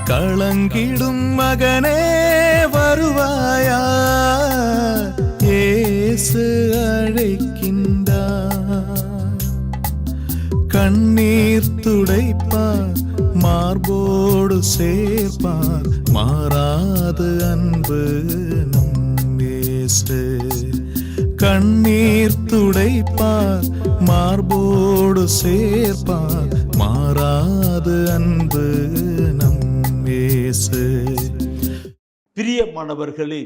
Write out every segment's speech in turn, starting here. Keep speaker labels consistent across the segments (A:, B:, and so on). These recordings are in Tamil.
A: கலங்கிடும் மகனே வருவாயா, இயேசு அழைக்கின்றார். கண்ணீர் துடைப்பார், மார்போடு சேர்ப்பார், மாறாது அன்பு நம் இயேசு. கண்ணீர் துடைப்பார், மார்போடு சேர்ப்பார், மாறாது அன்பு நம் இயேசு.
B: பிரியமானவர்களே,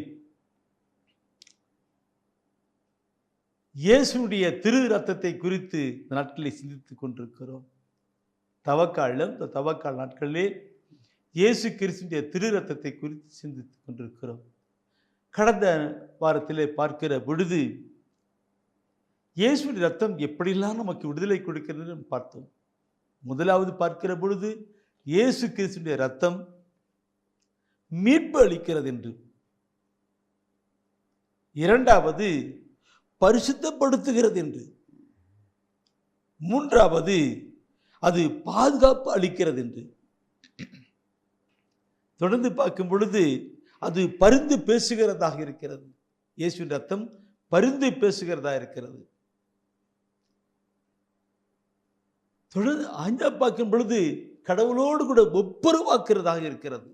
B: இயேசுடைய திரு ரத்தத்தை குறித்து இந்த நாட்களில் சிந்தித்துக் கொண்டிருக்கிறோம். தவக்காலம், இந்த தவக்கால் நாட்களிலே இயேசு கிறிஸ்துடைய திரு ரத்தத்தை குறித்து சிந்தித்துக் கொண்டிருக்கிறோம். கடந்த வாரத்திலே பார்க்கிற பொழுது இயேசுடைய ரத்தம் எப்படியெல்லாம் நமக்கு விடுதலை கொடுக்கிறது பார்த்தோம். முதலாவது பார்க்கிற பொழுது இயேசு கிறிஸ்துடைய ரத்தம் மீட்பு அளிக்கிறது என்று, இரண்டாவது பரிசுத்தப்படுத்துகிறது என்று, மூன்றாவது அது பாதுகாப்பு அளிக்கிறது என்று, தொடர்ந்து பார்க்கும் பொழுது அது பரிந்து பேசுகிறதாக இருக்கிறது. இயேசுவின் ரத்தம் பரிந்து பேசுகிறதா இருக்கிறது. தொடர்ந்து அஞ்சா பார்க்கும் பொழுது கடவுளோடு கூட ஒப்புரவாக்குறதாக இருக்கிறது.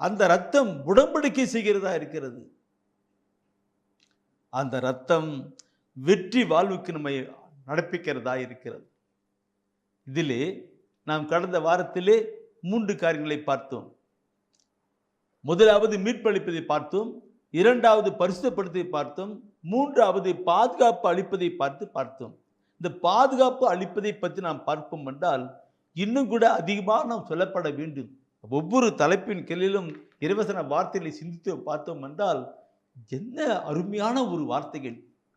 B: அந்த ரத்தம் உடன்படிக்கை செய்கிறதா இருக்கிறது. அந்த ரத்தம் வெற்றி வாழ்வுக்கு நம்மை நடப்பிக்கிறதா இருக்கிறது. இதிலே நாம் கடந்த வாரத்திலே 3 காரியங்களை பார்த்தோம். முதலாவது மீட்பளிப்பதை பார்த்தோம், இரண்டாவது பரிசுத்தப்படுத்தி பார்த்தோம், மூன்றாவது பாதுகாப்பு அளிப்பதை பார்த்தோம். இந்த பாதுகாப்பு அளிப்பதை பற்றி நாம் பார்ப்போம் என்றால் இன்னும் கூட அதிகமாக நாம் சொல்லப்பட வேண்டும். ஒவ்வொரு தலைப்பின் கீழிலும் இறைவசன வார்த்தைகளை சிந்தித்து பார்த்தோம் என்றால் என்ன அருமையான ஒரு வார்த்தைகள்,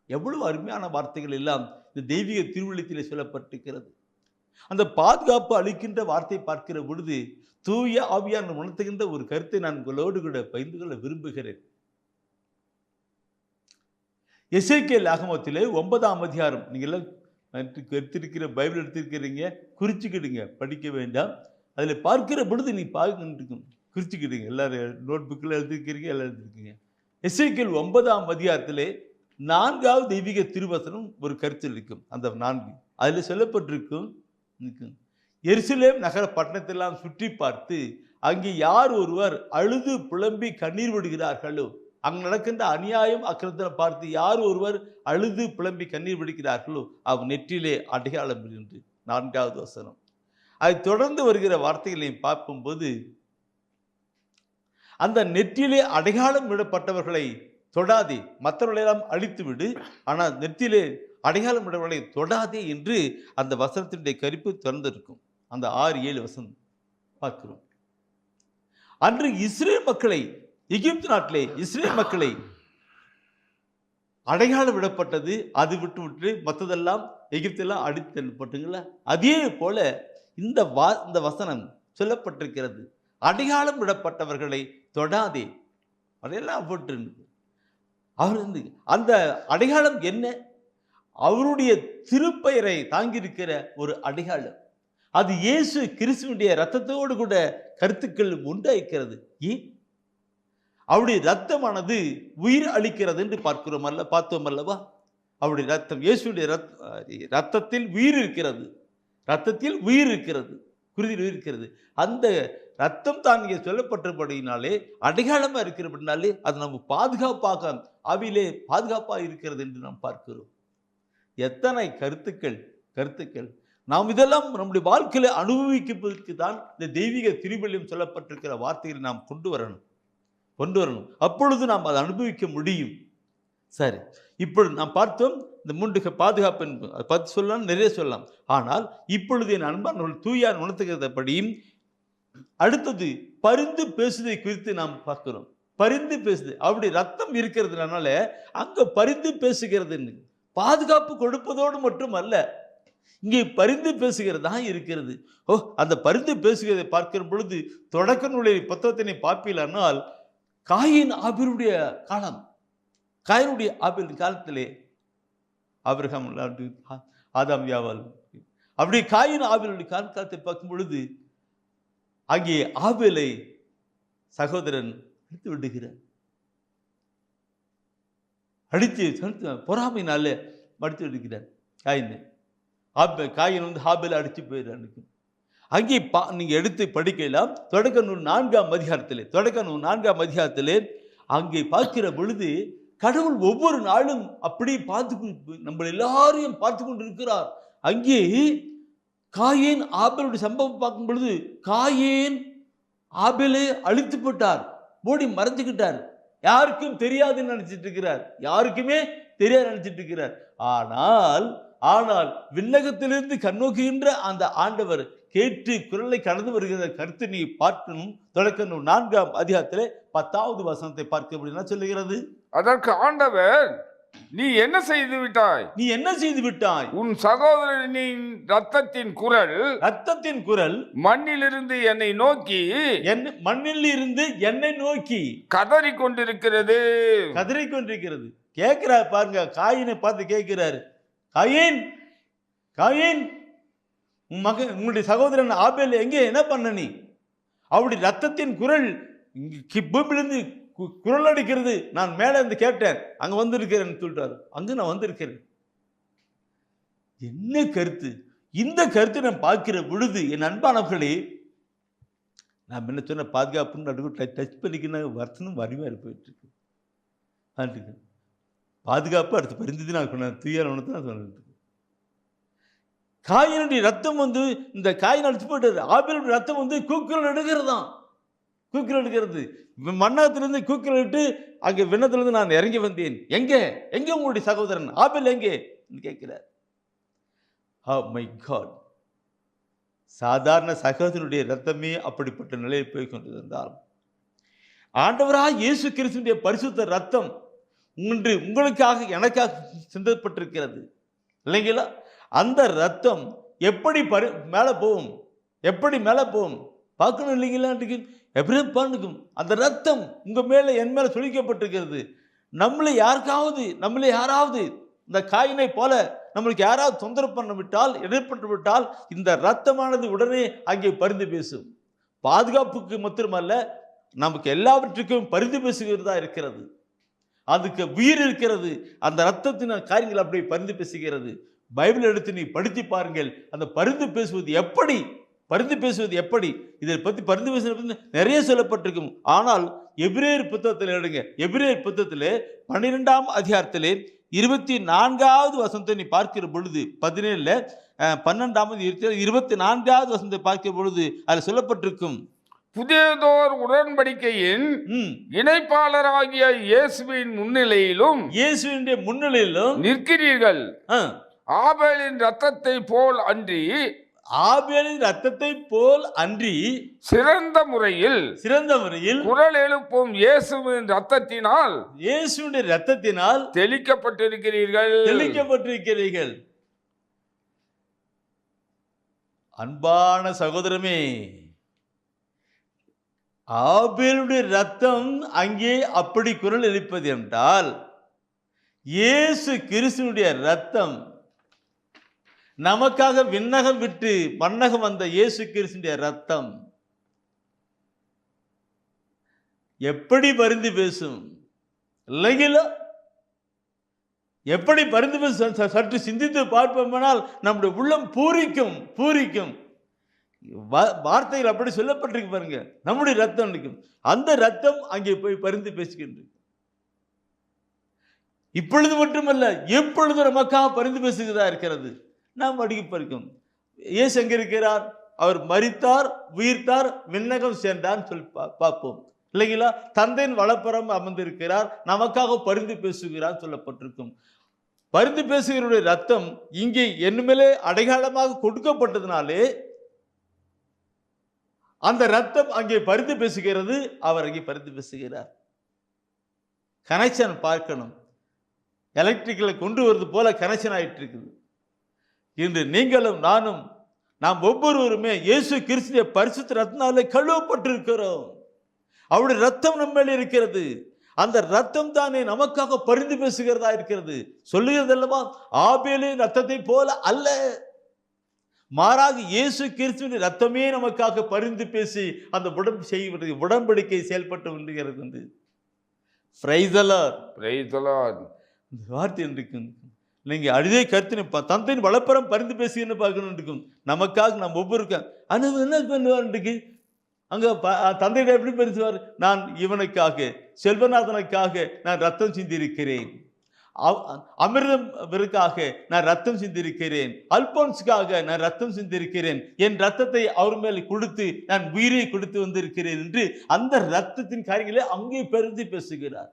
B: எவ்வளவு அருமையான வார்த்தைகள் எல்லாம் இந்த தெய்வீக திருவள்ளுவத்திலே சொல்லப்பட்டிருக்கிறது. அந்த பாதுகாப்பு அளிக்கின்ற வார்த்தை பார்க்கிற பொழுது தூய ஆவியார் உணர்த்துகின்ற ஒரு கருத்தை நான் உங்களோடு கூட பகிர்ந்து கொள்ள விரும்புகிறேன். எசேக்கியேல் ஆகமத்திலே 9ஆம் அதிகாரம், நீங்கள் எடுத்திருக்கிற பைபிள் எடுத்திருக்கிறீங்க, குறிச்சுக்கிடுங்க, படிக்க வேண்டாம். அதில் பார்க்கிற பொழுது நீ பார்க்க குறிச்சுக்கிடுங்க. எல்லாரும் நோட் புக்கில் எழுதிருக்கிறீங்க, எல்லாம் எழுதிருக்கீங்க. எசேக்கியேல் 9ஆம் அதிகாரத்திலே 4வது தெய்வீக திருவசனம் ஒரு கருத்து இருக்கும். அந்த 4 அதில் சொல்லப்பட்டிருக்கும், எருசலேம் நகர பட்டணத்தெல்லாம் சுற்றி பார்த்து அங்கே யார் ஒருவர் அழுது புலம்பி கண்ணீர் விடுகிறார்களோ, அங்கு நடக்கின்ற அநியாயம் அக்கிரத்தை பார்த்து யார் ஒருவர் அழுது புலம்பி கண்ணீர் விடுகிறார்களோ அவர் நெற்றிலே அடையாளம் என்று 4வது வசனம். அதை தொடர்ந்து வருகிற வார்த்தைகளை பார்க்கும்போது அந்த நெற்றிலே அடையாளம் விடப்பட்டவர்களை தொடாதே, மற்றவர்களெல்லாம் அழித்து விடு, ஆனால் நெற்றிலே அடையாளம் விடவர்களை தொடாதே என்று அந்த வசனத்தினுடைய கருப்பு திறந்திருக்கும். அந்த 6-7 வசனம் பார்க்கிறோம். அன்று இஸ்ரேல் மக்களை, எகிப்து நாட்டிலே இஸ்ரேல் மக்களை அடையாளம் விடப்பட்டது, அது விட்டு மற்றதெல்லாம் எகிப்தெல்லாம் அடித்து தள்ளப்பட்டுங்களா. அதே போல இந்த வசனம் சொல்லப்பட்டிருக்கிறது, அடையாளம் விடப்பட்டவர்களை தொடாதே. அதையெல்லாம் போட்டு அவர் அந்த அடையாளம் என்ன? அவருடைய திருப்பெயரை தாங்கியிருக்கிற ஒரு அடையாளம். அது இயேசு கிறிஸ்துவினுடைய இரத்தத்தோடு கூட கருத்துக்கள் உண்டாயிருக்கிறது. அவருடைய இரத்தமானது உயிர் அளிக்கிறது என்று பார்த்தோம் அல்லவா? அவருடைய ரத்தம், இயேசுடைய ரத்தத்தில் உயிர் இருக்கிறது, ரத்தத்தில் உயிர் இருக்கிறது, குருதியில் உயிர் இருக்கிறது. அந்த ரத்தம் தான் இங்கே சொல்லப்பட்டபடினாலே, அடையாளமா இருக்கிறபடினாலே அது நம்ம பாதுகாப்பாக, ஆவியிலே பாதுகாப்பாக இருக்கிறது என்று நாம் பார்க்கிறோம். எத்தனை கருத்துக்கள் நாம் இதெல்லாம் நம்முடைய வாழ்க்கையில அனுபவிப்பதற்கு தான் இந்த தெய்வீக திருவள்ளுவம் சொல்லப்பட்டிருக்கிற வார்த்தைகளை நாம் கொண்டு வரணும். அப்பொழுது நாம் அதை அனுபவிக்க முடியும். சரி, இப்பொழுது நாம் பார்த்தோம் இந்த 3 பாதுகாப்பு என்பது, அதை பற்றி சொல்லலாம், நிறைய சொல்லலாம். ஆனால் இப்பொழுது என் அன்பானவர்கள் தூயார் உணர்த்துகிறபடியும் அடுத்தது பரிந்து பேசுவதை குறித்து நாம் பார்க்கிறோம். பரிந்து பேசுது, அவருடைய ரத்தம் இருக்கிறதுனால அங்க பரிந்து பேசுகிறது, பாதுகாப்பு கொடுப்பதோடு மட்டும் அல்ல, இங்கே பரிந்து பேசுகிறதா இருக்கிறது. அந்த பரிந்து பேசுகிறதை பார்க்கிற பொழுது தொடக்க நூலை புத்தகத்தினை பார்ப்பீர்களானால் காயின் ஆபிலுடைய காலம், காயினுடைய ஆபில் காலத்திலே ஆபிரகாம் ஆதாம் யாவால் அப்படி காயின் ஆபிலுடைய காலத்தை பார்க்கும் பொழுது அங்கே ஆபேலை சகோதரன் அடித்து விடுகிறார். அடித்து பொறாமையினால மடித்து விடுகிறார் காயினை. காயின் வந்து ஆபேலை அடித்து போயிடுறான். அங்கே நீங்க எடுத்து படிக்கலாம். தொடக்க நூல் 4ஆம் அதிகாரத்திலே அங்கே பார்க்கிற பொழுது கடவுள் ஒவ்வொரு நாளும் அப்படி பார்த்து நம்ம எல்லாரையும் பார்த்து கொண்டு இருக்கிறார். அங்கே காயேன் ஆபேலுடைய சம்பவம் பார்க்கும் பொழுது காயேன் ஆபேலை அழித்து போட்டார், ஓடி மறைஞ்சுக்கிட்டார். யாருக்கும் தெரியாதுன்னு நினைச்சிட்டு இருக்கிறார், யாருக்குமே தெரியாது நினைச்சிட்டு இருக்கிறார். ஆனால் விண்ணகத்திலிருந்து கண்ணோக்குகின்ற அந்த ஆண்டவர் கேட்டு குரலை கடந்து வருகிற கருத்து நீ பார்க்கணும். தொடக்க நூல் 4ஆம் அதிகாரத்திலே 10வது வசனத்தை பார்க்க முடியும் சொல்லுகிறது.
C: அதற்கு ஆண்டவர், நீ என்ன செய்து விட்டாய்? உன் சகோதரனின் ரத்தத்தின் குரல் மண்ணிலிருந்து என்னை நோக்கி கதறிக் கொண்டிருக்கிறது.
B: கேட்கிறார் பாருங்க, காயினை பார்த்து கேட்கிறாரு, காயின் உங்களுடைய சகோதரன் ஆபேல் எங்கே, என்ன பண்ண நீ? அவருடைய ரத்தத்தின் குரல் பூமியிலிருந்து குரல் அடிக்கிறது, நான் மேலே இருந்து கேட்டேன், அங்க வந்திருக்கிறேன்னு சொல்லிட்டாரு. அங்கு நான் வந்திருக்கிறேன். என்ன கருத்து? இந்த கருத்தை நான் பார்க்கிற பொழுது என் அன்பானவர்களே, நான் என்ன சொன்ன பாதுகாப்புன்னு நடுவு டச் பண்ணிக்கணும் வருஷனும் வரிவாரி போயிட்டு இருக்கு. பாதுகாப்பு அடுத்து பரிந்து நான் சொன்னேன், தூயானவனத்தை நான் சொன்னது. காயினுடைய ரத்தம் வந்து இந்த காயின் அடிச்சு போயிட்டாரு. ஆபேலுடைய ரத்தம் வந்து கூக்குரல் எடுக்கிறது. மன்னகத்திலிருந்து கூக்குரல் இட்டு அங்கே விண்ணத்திலிருந்து நான் இறங்கி வந்தேன். எங்கே உங்களுடைய சகோதரன் ஆபேல் எங்கே கேட்கிறார். மை காட், சாதாரண சகோதரனுடைய ரத்தமே அப்படிப்பட்ட நிலையில் போய் கொண்டிருந்தால், ஆண்டவராக இயேசு கிறிஸ்துவினுடைய பரிசுத்த ரத்தம் இன்று உங்களுக்காக எனக்காக சிந்தப்பட்டிருக்கிறது இல்லைங்களா? அந்த ரத்தம் எப்படி மேலே போகும் பார்க்கணும் இல்லைங்களா? எப்படி பண்ணுக்கும் அந்த ரத்தம் உங்க மேல என் மேல சுழிக்கப்பட்டிருக்கிறது. நம்மளை யாராவது இந்த காயினை போல நம்மளுக்கு யாராவது தொந்தரவு பண்ண விட்டால், எதிர்பட்டு விட்டால், இந்த ரத்தமானது உடனே அங்கே பரிந்து பேசும். பாதுகாப்புக்கு மாத்திரமல்ல, நமக்கு எல்லாவற்றுக்கும் பரிந்து பேசுகிறதா இருக்கிறது. அதுக்கு உயிர் இருக்கிறது. அந்த ரத்தத்தின் காரியங்கள் அப்படி பரிந்து பேசுகிறது. பைபிள் எடுத்து நீ படித்து பாருங்கள். அந்த பரிந்து பேசுவது எப்படி இதை பற்றி பரிந்து பேசுவது நிறைய சொல்லப்பட்டிருக்கும். ஆனால் எபிரேயர் புத்தகத்தில் எடுங்க. எபிரேயர் புத்தகத்தில் 12ஆம் அதிகாரத்திலே 24வது வசனத்தை நீ பார்க்கிற பொழுது 17 12வது 24வது வசனத்தை பார்க்கிற பொழுது அதில் சொல்லப்பட்டிருக்கும்,
C: புதியதோர் உடன்படிக்கையின் இணைப்பாளராகிய இயேசுவின் முன்னிலையிலும் நிற்கிறீர்கள். ஆபேலின் ரத்தத்தை போல் அன்றி சிறந்த முறையில் குரல் எழுப்பும் இயேசுவின் ரத்தத்தினால் தெளிக்கப்பட்டிருக்கிறீர்கள்.
B: அன்பான சகோதரமே, ஆபேலுடைய ரத்தம் அங்கே அப்படி குரல் எழுப்பது என்றால், இயேசு கிறிஸ்துவினுடைய ரத்தம் நமக்காக விண்ணகம் விட்டு மண்ணகம் வந்த இயேசு கிறிஸ்துவினுடைய ரத்தம் எப்படி பரிந்து பேசும் இல்லைங்களா? எப்படி பரிந்து பேசும் சற்று சிந்தித்து பார்ப்போமானால் நம்முடைய உள்ளம் பூரிக்கும். வார்த்தைகள் அப்படி சொல்லப்பட்டிருக்கு பாருங்க. நம்முடைய ரத்தம் இருக்கும். அந்த ரத்தம் அங்கே போய் பரிந்து பேசுகின்றது. இப்பொழுது மட்டுமல்ல, எப்பொழுது நமக்காக பரிந்து பேசுகிறதா இருக்கிறது. நாம் அடிக்கி பறிக்கும். இயேசு எங்க இருக்கிறார்? அவர் மரித்தார், உயிர்த்தார், விண்ணகம் சேர்ந்தார் சொல்லி பார்ப்போம் இல்லைங்களா? தந்தையின் வலப்புறம் அமர்ந்திருக்கிறார், நமக்காக பரிந்து பேசுகிறார் சொல்லப்பட்டிருக்கும். பரிந்து பேசுகிறவருடைய ரத்தம் இங்கே என்னுமேலே அடையாளமாக கொடுக்கப்பட்டதுனாலே அந்த ரத்தம் அங்கே பரிந்து பேசுகிறது. அவர் அங்கே பரிந்து பேசுகிறார். கனெக்ஷன் பார்க்கணும். எலக்ட்ரிக்கலை கொண்டு வருவது போல கனெக்ஷன் ஆயிட்டு இருக்குது. இன்று நீங்களும் நானும் நாம் ஒவ்வொருவருமே இயேசு கிறிஸ்துவின் பரிசுத்த ரத்தத்தினாலே கழுவப்பட்டிருக்கிறோம். அவருடைய ரத்தம் நம்ம மேலே இருக்கிறது. அந்த ரத்தம் தானே நமக்காக பரிந்து பேசுகிறதா இருக்கிறது. சொல்லுகிறது அல்லவா, ஆபேலின் ரத்தத்தை போல அல்ல, மாறாக இயேசு கிறிஸ்துவின் ரத்தமே நமக்காக பரிந்து பேசி அந்த உடன்படிக்கை செயல்பட்டு வருகிறது. Praise the Lord.
C: Praise the Lord.
B: இந்த வார்த்தை இருக்கு. நீங்க அழுதே கருத்தின தந்தையின் வளப்பரம் பரிந்து பேசுன்னு பார்க்கணும் இருக்கும். நமக்காக நம்ம ஒவ்வொருக்கும் என்ன பண்ணுவார் அங்க தந்தையிட எப்படி பேசுவார்? நான் இவனுக்காக செல்வநாதனுக்காக நான் ரத்தம் சிந்திருக்கிறேன், அமிர்தம் நான் ரத்தம் சிந்திருக்கிறேன், அல்போன்ஸுக்காக நான் ரத்தம் சிந்திருக்கிறேன், என் ரத்தத்தை அவர் மேல் கொடுத்து நான் உயிரை கொடுத்து வந்திருக்கிறேன் என்று அந்த ரத்தத்தின் காரியங்களே அங்கே பெருந்து பேசுகிறார்.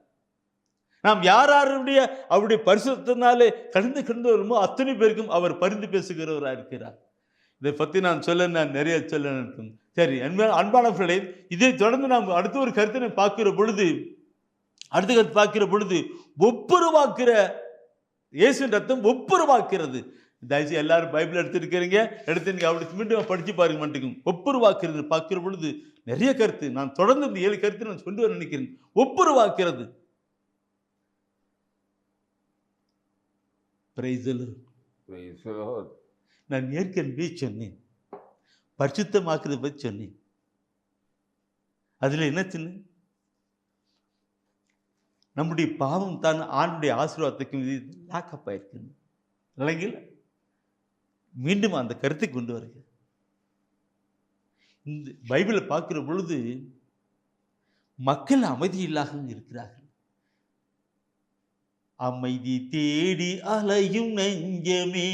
B: நாம் யாருடைய அவருடைய பரிசுத்தத்தினாலே கடந்து வருமோ அத்தனை பேருக்கும் அவர் பரிந்து பேசுகிறவராக இருக்கிறார். இதை பற்றி நான் நிறைய சொல்ல இருக்கும். சரி, அன்பானவர்களே, இதை தொடர்ந்து நாம் அடுத்த ஒரு கருத்தினை பார்க்கிற பொழுது ஒப்புரவாக்குற இயேசுவின் ரத்தம் ஒப்புரவாக்குறது. தயவுசெய்து எல்லாரும் பைபிள் எடுத்துருக்கிறீங்க, எடுத்து அப்படி மீண்டும் படிச்சு பாருங்க. மட்டுக்கும் ஒப்புரவாக்குறது பார்க்கிற பொழுது நிறைய கருத்து நான் தொடர்ந்து இந்த 7 கருத்து நான் கொண்டு வர நினைக்கிறேன். ஒப்புரவாக்குறது. நான் ஏற்கனவே சொன்னேன், பரிசுத்தமாக்குறத பற்றி சொன்னேன். அதுல என்ன சொன்ன? நம்முடைய பாவம் தான் ஆண்டுடைய ஆசீர்வாதத்துக்கு லாக்கப் ஆயிருக்கு இல்லைங்களா? மீண்டும் அந்த கருத்தை கொண்டு வருக. இந்த பைபிளை பார்க்கிற பொழுது மக்கள் அமைதி இல்லாமல் இருக்கிறார்கள். அமைதி தேடி அலையும் நெஞ்சமே,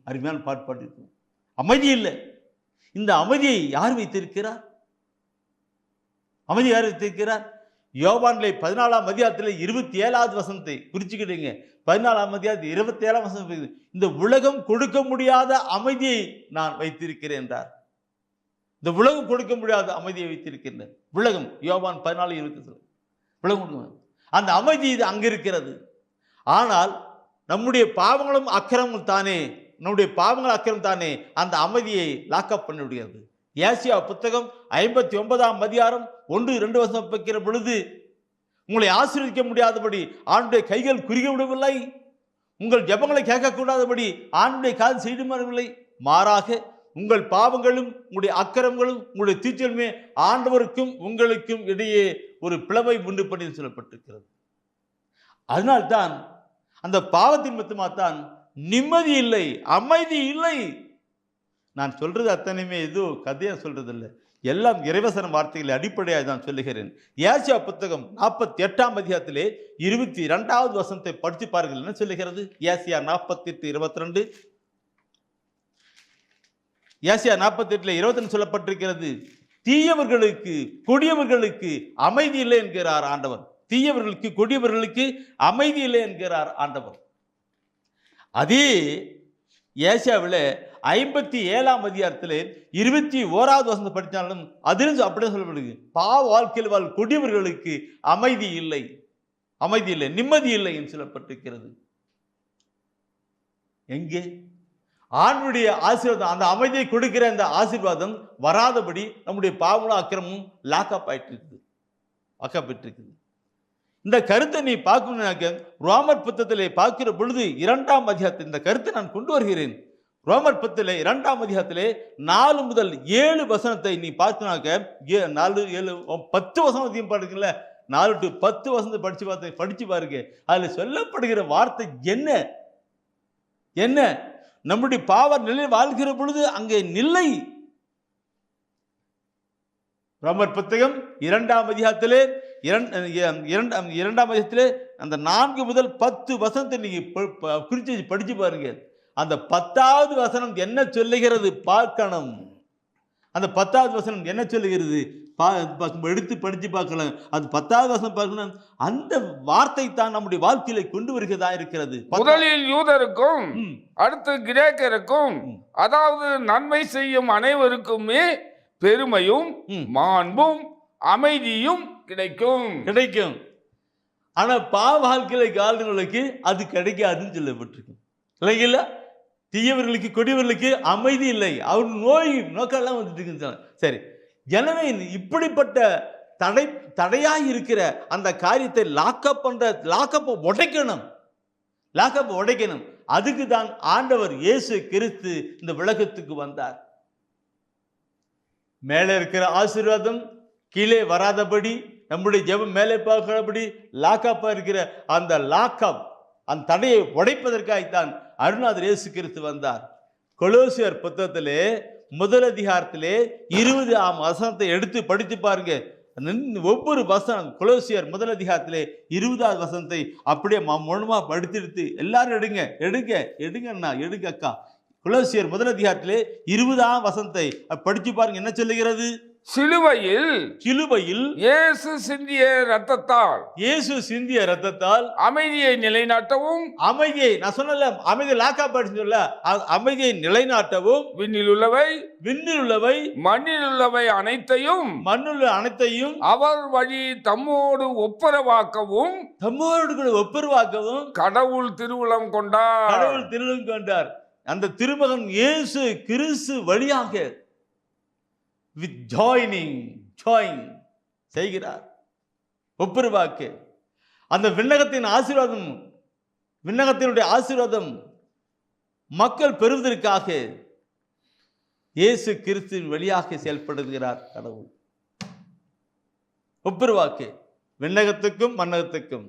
B: அருமையான பாட்டு இருக்கும். அமைதி இல்லை. இந்த அமைதியை யார் வைத்திருக்கிறார்? அமைதி யார் வைத்திருக்கிறார்? யோவான்ல 14ஆம் அதிகாரத்தில் 27வது வசனத்தை குறிச்சுக்கிட்டீங்க. 14ஆம் அதிகாரத்தில் 27ஆம் வசனம், இந்த உலகம் கொடுக்க முடியாத அமைதியை நான் வைத்திருக்கிறேன் என்றார். இந்த உலகம் கொடுக்க முடியாத அமைதியை வைத்திருக்கின்றேன். உலகம் யோவான் 14:27 உலகம் அந்த அமைதி இது அங்க இருக்கிறது. ஆனால் நம்முடைய பாவங்களும் அக்கிரமும் தானே, நம்முடைய பாவங்கள் அக்கிரம் தானே அந்த அமைதியை லாக்கப் பண்ண முடியாது. ஏசியா புத்தகம் 59ஆம் அதிகாரம் 1-2 வசனம் பார்க்கிற பொழுது, உங்களை ஆசீர்வதிக்க முடியாதபடி ஆண்டுடைய கைகள் குறுகி விடவில்லை, உங்கள் ஜெபங்களை கேட்கக்கூடாதபடி ஆண்டுடைய காது செய்துவிடவில்லை, மாறாக உங்கள் பாவங்களும் உங்களுடைய அக்கிரமங்களும் உங்களுடைய தீச்சலுமே ஆண்டவருக்கும் உங்களுக்கும் இடையே ஒரு பிளவை உண்டு பண்ணி சொல்லப்பட்டிருக்கிறது. அதனால்தான் அந்த பாவத்தின் மொத்தமாகத்தான் நிம்மதி இல்லை, அமைதி இல்லை. நான் சொல்றது அத்தனையுமே ஏதோ கதையா சொல்றது இல்லை, எல்லாம் இறைவசன வார்த்தைகளை அடிப்படையாக தான் சொல்லுகிறேன். ஏசியா புத்தகம் 48ஆம் அதிகாரத்திலே 22வது வசனத்தை படித்து பாருங்கள். என்ன சொல்லுகிறது? ஏசியா 48:22. ஏசியா 48:22 சொல்லப்பட்டிருக்கிறது, தீயவர்களுக்கு கொடியவர்களுக்கு அமைதி இல்லை என்கிறார் ஆண்டவர். தீயவர்களுக்கு கொடியவர்களுக்கு அமைதி இல்லை என்கிறார் ஆண்டவர். அதே ஏசியாவில் 57ஆம் அதிகாரத்தில் 21வது வசனத்தை படித்தாலும் அதிலும் அப்படியே சொல்லப்படுது, பாவ வாழ்க்கையில் வாழ் கொடியவர்களுக்கு அமைதி இல்லை, அமைதி இல்லை, நிம்மதி இல்லை என்று சொல்லப்பட்டிருக்கிறது. எங்கே ஆண்டுடைய ஆசீர்வாதம், அந்த அமைதியை கொடுக்கிற அந்த ஆசீர்வாதம் வராதபடி நம்முடைய பாவங்களும் அக்கிரமும் லாக்கப் ஆயிட்டு இருக்குது, வாக்கப்பட்டிருக்குது. இந்த கருத்தை நீ பார்க்கணும்னாக்க ரோமர் புத்தகத்திலே பார்க்கிற பொழுது 2ஆம் அதிகாரத்தில் இந்த கருத்தை நான் கொண்டு வருகிறேன். ரோமர் புத்தகத்திலே 2ஆம் அதிகாரத்திலே 4 முதல் 7 வசனத்தை நீ பார்க்கணும்னாக்க 4, 7, 10 வசனத்தையும் பாருங்கல்ல, 4 to 10 வசனத்தை படிச்சு பாருங்க. அதுல சொல்லப்படுகிற வார்த்தை என்ன என்ன? நம்முடைய பாவ நிலையில் வாழ்கிற பொழுது அங்கே நிலை. ரோமர் புத்தகம் 2ஆம் அதிகாரத்திலே 2ஆம் அதிகாரத்திலே அந்த 4 முதல் 10 வசனத்தை நீங்க குறிச்சு படிச்சு பாருங்க. அந்த 10வது வசனம் என்ன சொல்லுகிறது பார்க்கணும். அந்த 10வது வசனம் என்ன சொல்லுகிறது எடுத்து படிச்சு பார்க்கலாம். அது 10வது வசனம் பார்க்கணும். அந்த வார்த்தை தான் நம்முடைய வாழ்க்கையில கொண்டு வருகிறதா இருக்கிறது.
C: முதலில் யூதருக்கும் அடுத்து கிரேக்கருக்கும், அதாவது நன்மை செய்யும் அனைவருக்குமே பெருமையும் மாண்பும் அமைதியும் கிடைக்கும். ஆனா பாவ வாழ்க்கையில காலங்களுக்கு அது கிடைக்காதுன்னு சொல்லப்பட்டிருக்கு இல்லைங்களா? தீயவர்களுக்கு கொடியவர்களுக்கு அமைதி இல்லை, அவர் நோக்கெல்லாம் வந்துட்டு இருக்கு. சரி, எனவே இப்படிப்பட்ட தடையாய் இருக்கிற அந்த காரியத்தை லாக்கப் உடைக்கணும்.
B: அதுக்கு தான் ஆண்டவர் இயேசு கிறிஸ்து இந்த உலகத்துக்கு வந்தார். மேலே இருக்கிற ஆசீர்வாதம் கீழே வராதபடி, நம்முடைய ஜெபம் மேலே பார்க்கிறபடி லாக்கப்பாக இருக்கிற அந்த லாக்கப், அந்த தடையை உடைப்பதற்காகத்தான் அருள்நாதர் இயேசு கிறிஸ்து வந்தார். கொலோசியர் புத்தகத்திலே முதல் அதிகாரத்திலே 20ஆம் வசனத்தை எடுத்து படித்து பாருங்க. ஒவ்வொரு வசனம், கொலோசியர் முதல் அதிகாரத்திலே 20வது வசனத்தை அப்படியே மௌனமா படித்தெடுத்து எல்லாரும் எடுங்க எடுங்க எடுங்கண்ணா எடுங்க அக்கா. கொலோசியர் முதல் அதிகாரத்திலே 20ஆம் வசனத்தை படிச்சு பாருங்க. என்ன சொல்லுகிறது?
C: சிலுவையில்
B: இயேசு
C: சிந்திய இரத்தத்தால்
B: அமைதியை நிலைநாட்டவும், அமைதியை நான் சொன்னல, அமைதி லாக்கா படிச்சு சொல்ல, அமைதியை நிலைநாட்டவும், விண்ணில் உள்ளவை
C: மண்ணில் உள்ளவை அனைத்தையும்
B: அவர் வழி தம்மோடு ஒப்புரவாக்கவும் கடவுள் திருவுளம் கொண்டார். அந்த திருமகன் இயேசு கிறிஸ்து வழியாக வித் ஜாயின் செய்கிறார், ஒப்புரவாக்கு. அந்த விண்ணகத்தினுடைய ஆசீர்வாதம் மக்கள் பெறுவதற்காக இயேசு கிறிஸ்துவின் வழியாக செயல்படுகிறார் கடவுள். ஒப்புரவாக்கு விண்ணகத்துக்கும் மண்ணகத்துக்கும்.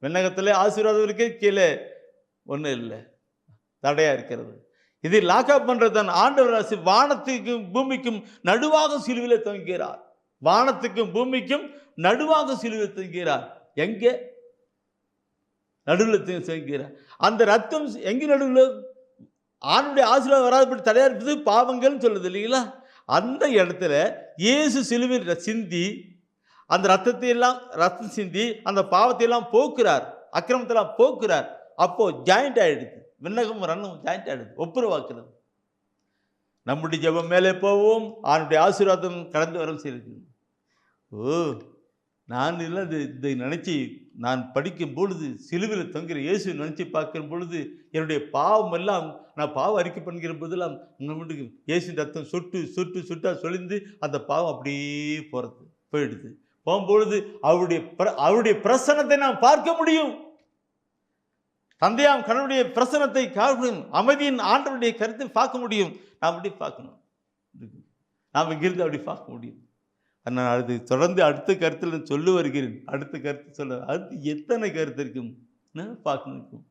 B: விண்ணகத்திலே ஆசீர்வாதம் இருக்கு, கீழே ஒன்றும் இல்லை, தடையா இருக்கிறது. இது லாக்அப் பண்றதுதான். ஆண்டவர் வானத்துக்கும் பூமிக்கும் நடுவாக சிலுவையில் தொங்குகிறார். வானத்துக்கும் பூமிக்கும் நடுவாக சிலுவையில் தொங்குகிறார். எங்க? நடுவில் தொங்குகிறார். அந்த ரத்தம் எங்க நடுவில்? ஆணுடைய ஆசீர்வாதம் வராதபடி தடையா இருப்பது பாவங்கள்னு சொல்லுது இல்லைங்களா? அந்த இடத்துல இயேசு சிலுவையில் சிந்தி அந்த ரத்தம் சிந்தி அந்த பாவத்தை எல்லாம் போக்குறார், அக்கிரமத்தெல்லாம் போக்குறார். அப்போ ஜாயிண்ட் ஆயிடுது, விண்ணகம் ரன்னும் ஜாயிண்ட் ஆயிடுது, ஒப்புரவாக்குறது. நம்முடைய ஜெபம் மேலே போவோம், அவனுடைய ஆசீர்வாதம் கடந்து வர செய்யுது. நான் இல்லை இதை நினச்சி நான் படிக்கும் பொழுது, சிலுவையில் தொங்குகிற இயேசு நினச்சி பார்க்கிற பொழுது, என்னுடைய பாவம் எல்லாம் நான் பாவம் அறிக்கை பண்ணுகிற போதெல்லாம் உங்களுக்கு இயேசு ரத்தம் சுட்டா சொலிந்து அந்த பாவம் அப்படியே போயிடுது. போகும்பொழுது அவருடைய பிரசன்னத்தை நாம் பார்க்க முடியும். தந்தையாம் கடவுளுடைய பிரசன்னத்தை காணும், அமைதியின் ஆண்டவருடைய கருத்தை பார்க்க முடியும். நாம் அப்படி பார்க்கணும், நாம் இங்கிருந்து அப்படி பார்க்க முடியும். நான் அது தொடர்ந்து அடுத்த கருத்தில் சொல்லி வருகிறேன். அடுத்த கருத்து சொல்ல அடுத்து எத்தனை கருத்து இருக்கும் பார்க்கணும்.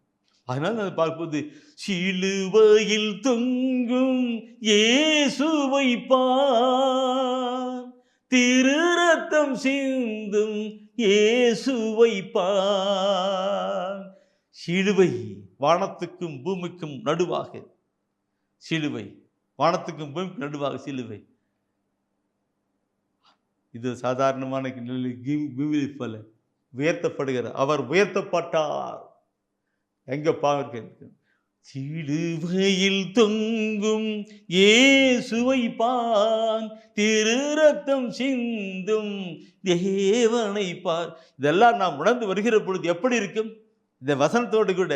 B: அதனால நான் பார்க்கும்போது சிலுவையில் தொங்கும் இயேசுவை பார், திரு ரத்தம் சிந்தும் இயேசுவை பார். சிலுவை வானத்துக்கும் பூமிக்கும் நடுவாக, சிலுவை வானத்துக்கும் பூமிக்கும் நடுவாக சிலுவை. இது சாதாரணமான பூமியை போல உயர்த்தப்படுகிற அவர் உயர்த்தப்பட்டார். எங்க பார்க்க சிலுவையில் தொங்கும் இயேசுவை பார், திரு ரத்தம் சிந்தும் தேவனை பார். இதெல்லாம் நாம் உணர்ந்து வருகிற பொழுது எப்படி இருக்கும்? இந்த வசனத்தோடு கூட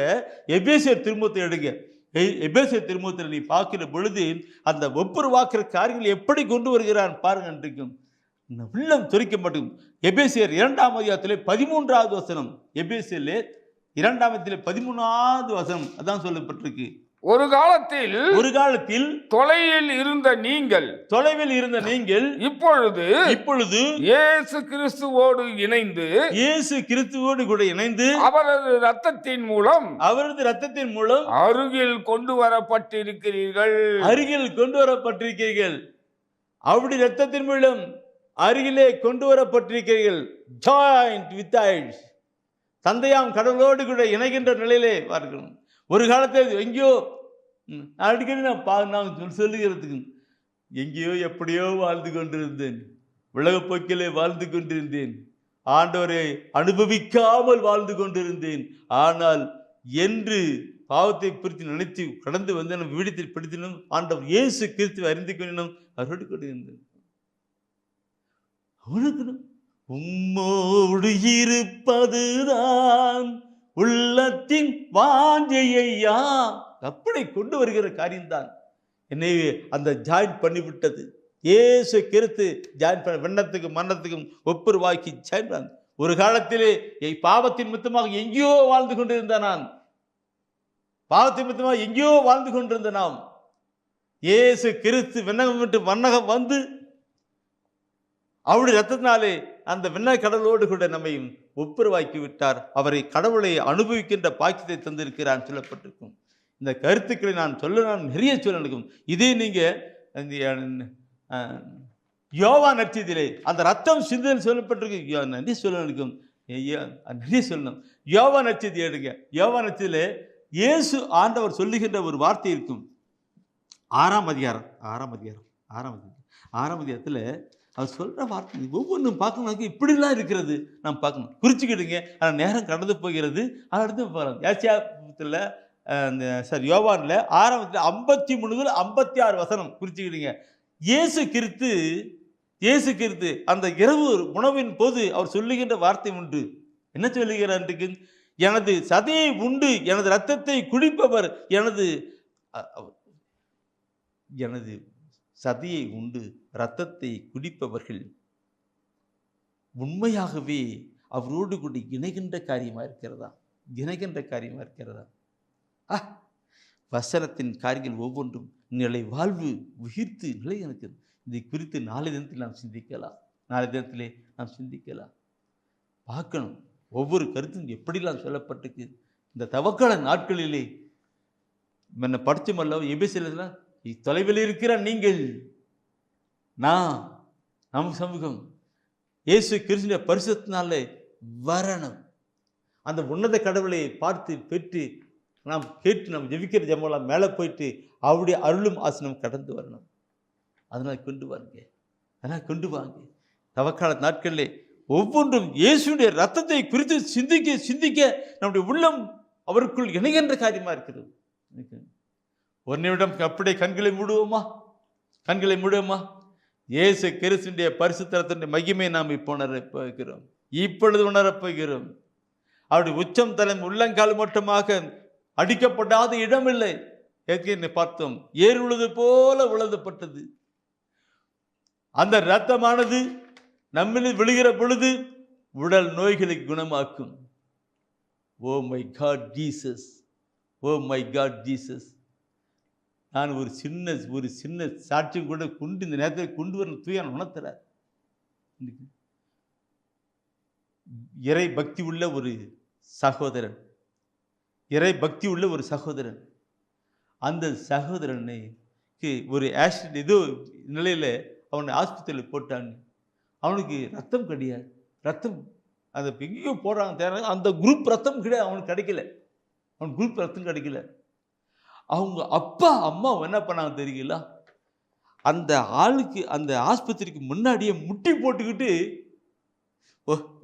B: எபேசியர் திருமுகத்தை எடுங்க. எபேசியர் திருமுகத்தில் நீ பார்க்கிற பொழுது அந்த ஒப்புரவாக்குற காரியங்களை எப்படி கொண்டு வருகிறான் பாருங்க. இருக்கும் உள்ளம் துரிக்க மாட்டோம். எபேசியர் 2ஆம் அதிகாரத்திலே 13வது வசனம், எபேசியர்லே 2ஆம் அதிகாரத்திலே 13வது வசனம் அதான் சொல்லப்பட்டிருக்கு.
C: ஒரு காலத்தில் தொலைவில் இருந்த நீங்கள் இப்பொழுது இயேசு கிறிஸ்துவோடு கூட இணைந்து அவரது இரத்தத்தின் மூலம் அருகில் கொண்டு வரப்பட்டிருக்கிறீர்கள். அவருடைய இரத்தத்தின் மூலம் அருகிலே கொண்டு வரப்பட்டிருக்கிறீர்கள். ஜாயிண்ட் வித் ஐட்ஸ், தந்தையாம் கடவுளோடு கூட இணைகின்ற நிலையிலே பார்க்கணும். ஒரு காலத்தில் எங்கேயோ அடிக்கடி நான் சொல்லுகிறதுக்கு எங்கேயோ எப்படியோ வாழ்ந்து கொண்டிருந்தேன், உலகப்போக்கிலே வாழ்ந்து கொண்டிருந்தேன், ஆண்டவரை அனுபவிக்காமல் வாழ்ந்து கொண்டிருந்தேன். ஆனால் என்று பாவத்தை குறித்து நினைத்து கடந்து வந்து நம்ம வீடத்தில் பிடித்தினும் ஆண்டவர் இயேசு கிறிஸ்துவை அறிந்து கொண்டினும் அவரோடு கொண்டிருந்தேன். அவனுக்கு உம்மோடு இருப்பதுதான் உள்ளத்தின் வாஞ்சையா, அப்படி கொண்டு வருகிற காரியம்தான் என்னை அந்த ஜாயின் பண்ணிவிட்டது. இயேசு கிறிஸ்து ஜாயின் பண்ண விண்ணத்துக்கும் மன்னத்துக்கும் ஒப்புரவாக்கி ஜாயின் பண்ண. ஒரு காலத்திலே பாவத்தின் மித்தமாக எங்கேயோ வாழ்ந்து கொண்டிருந்த நான் பாவத்தை நிமித்தமாக எங்கேயோ வாழ்ந்து கொண்டிருந்த நாம் இயேசு கிறிஸ்து விண்ணகம் விட்டு வண்ணகம் வந்து அவருடைய ரத்தத்தினாலே அந்த விண்ணக கடவுளோடு கூட நம்மையும் ஒப்புரவாக்கி விட்டார். அவரை கடவுளை அனுபவிக்கின்ற பாக்கியத்தை தந்திருக்கிறான் சொல்லப்பட்டிருக்கும். இந்த கருத்துக்களை நான் நிறைய சொல்லணும். இதே நீங்க யோவான் நற்செய்தியிலே அந்த ரத்தம் சிந்துதல் சொல்லப்பட்டிருக்கு. நிறைய சொல்லணும், நிறைய சொல்லணும். யோவான் நற்செய்தி எடுங்க. யோவான் நற்செய்தியிலே இயேசு ஆண்டவர் சொல்லுகின்ற ஒரு வார்த்தை இருக்கும். 6ஆம் அதிகாரத்தில் அவர் சொல்கிற வார்த்தை ஒவ்வொன்றும் பார்க்கணும். இப்படிலாம் இருக்கிறது நாம் பார்க்கணும், குறிச்சிக்கிடுங்க. ஆனால் நேரம் கடந்து போகிறது. அடுத்து பார்க்கலாம். ஏசியாத்தில் யோவானில் 6ஆம் 53 முதல் 56 வசனம் குறிச்சிக்கிடுங்க. இயேசு கிறிஸ்து அந்த இரவு உணவின் போது அவர் சொல்லுகின்ற வார்த்தை உண்டு. என்ன சொல்லுகிறார்? எனது சதையை உண்டு எனது இரத்தத்தை குடிப்பவர் எனது சதையை உண்டு இரத்தத்தை குடிப்பவர்கள் உண்மையாகவே அவரோடு கூட இணைகின்ற காரியமாக இருக்கிறதா? வசனத்தின் காரியங்கள் ஒவ்வொன்றும் நிலை வாழ்வு உயிர்த்து நிலை எனக்கு இதை குறித்து நாளை தினத்தில் நாம் சிந்திக்கலாம். பார்க்கணும் ஒவ்வொரு கருத்தும் எப்படிலாம் சொல்லப்பட்டிருக்கு. இந்த தவக்கால நாட்களிலே என்ன படிச்சமல்ல எபேசியர்ல தொலைவில் இருக்கிற நீங்கள் நம் சமூகம் இயேசு கிறிஸ்துவின் பரிசுத்தத்தினாலே வரணும். அந்த உன்னத கடவுளை பார்த்து பெற்று நாம் கேட்டு நாம் ஜெபிக்கிற ஜெபமெல்லாம் மேலே போயிட்டு அவருடைய அருளும் ஆசனம் கடந்து வரணும். அதனால் கொண்டு வாங்க. தவக்கால நாட்களிலே ஒவ்வொன்றும் இயேசுடைய ரத்தத்தை குறித்து சிந்திக்க நம்முடைய உள்ளம் அவருக்குள் இணைகின்ற காரியமாக இருக்கிறது. ஒரு நிமிடம் அப்படியே கண்களை மூடுவோமா? இயேசு கிறிஸ்துவினுடைய பரிசுத்த ரத்தத்தினுடைய மகிமை நாம் இப்பொழுது உணரப்போகிறோம். அவருடைய உச்சம் தலம் உள்ளங்கால் மட்டுமாக அடிக்கப்படாத இடமில்லை. ஏற்கனவே பார்த்தோம், ஏர் உழுது போல உழுதப்பட்டது. அந்த இரத்தமானது நம்மில் விழுகிற பொழுது உடல் நோய்களை குணமாக்கும். ஓ மை காட் ஜீசஸ், நான் ஒரு சின்ன சாட்சி கூட இந்த நேரத்தில் கொண்டு வர தூய உணர்த்துறார். இறை பக்தி உள்ள ஒரு சகோதரன், அந்த சகோதரனுக்கு ஒரு ஆக்சிடென்ட் ஏதோ நிலையில் அவனை ஆஸ்பத்திரியில் போட்டான்னு. அவனுக்கு ரத்தம் கிடையாது. ரத்தம் அந்த எங்கேயோ போடுறாங்க தேவை, அந்த குரூப் ரத்தம் கிடையாது, அவனுக்கு கிடைக்கல. அவங்க அப்பா அம்மா என்ன பண்ணாங்க தெரியல, அந்த ஆளுக்கு அந்த ஆஸ்பத்திரிக்கு முன்னாடியே முட்டி போட்டுக்கிட்டு,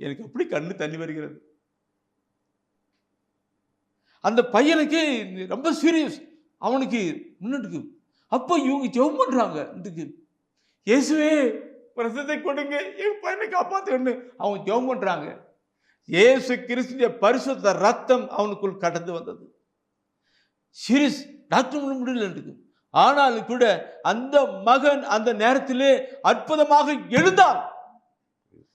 C: எனக்கு அப்படி கண்ணு தண்ணி வருகிறது. அந்த பையனுக்கு ரொம்ப சீரியஸ், அவனுக்கு முன்னாடி. அப்போ இவங்க ஜெபம் பண்றாங்க, இயேசுவே ரத்தத்தை கொடுங்க, என் பையனை காப்பாத்துன்னு அவங்க ஜெபம் பண்றாங்க. இயேசு கிறிஸ்துவின் பரிசுத்த ரத்தம் அவனுக்குள் கடந்து வந்தது. சீரியஸ், டாக்டர் முடியல. ஆனாலும் கூட அந்த மகன் அந்த நேரத்திலே அற்புதமாக எழுந்தார்.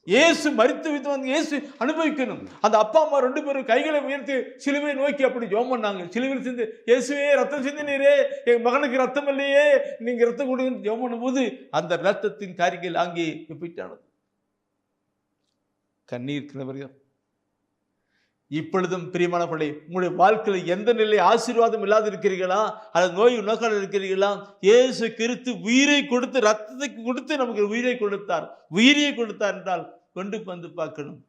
C: இயேசு மரித்து வைத்து வந்து இயேசு அனுபவிக்கணும். அந்த அப்பா அம்மா 2 பேரும் கைகளை உயர்த்தி சிலுவை நோக்கி அப்படி ஜெபம் பண்ணாங்க. சிலுவையில் சிந்து, இயேசுவே ரத்தம் சிந்தினீரே, என் மகனுக்கு ரத்தம் இல்லையே, நீங்க ரத்தம் கொடுங்க ஜெபம் பண்ணும்போது அந்த ரத்தத்தின் காரியங்கள் அங்கே போயிட்டானது. கண்ணீர் கிணவர்கள். இப்பொழுதும் பிரியமானவர்களே, உங்களுடைய வாழ்க்கையில் எந்த நிலை ஆசீர்வாதம் இல்லாத இருக்கிறீர்களா, அல்லது நோய் நோக்கால் இருக்கிறீர்களா, இயேசு கிறிஸ்து உயிரை கொடுத்து ரத்தத்தை கொடுத்து நமக்கு உயிரை கொடுத்தார் என்றால் கொண்டு வந்து பார்க்கணும்.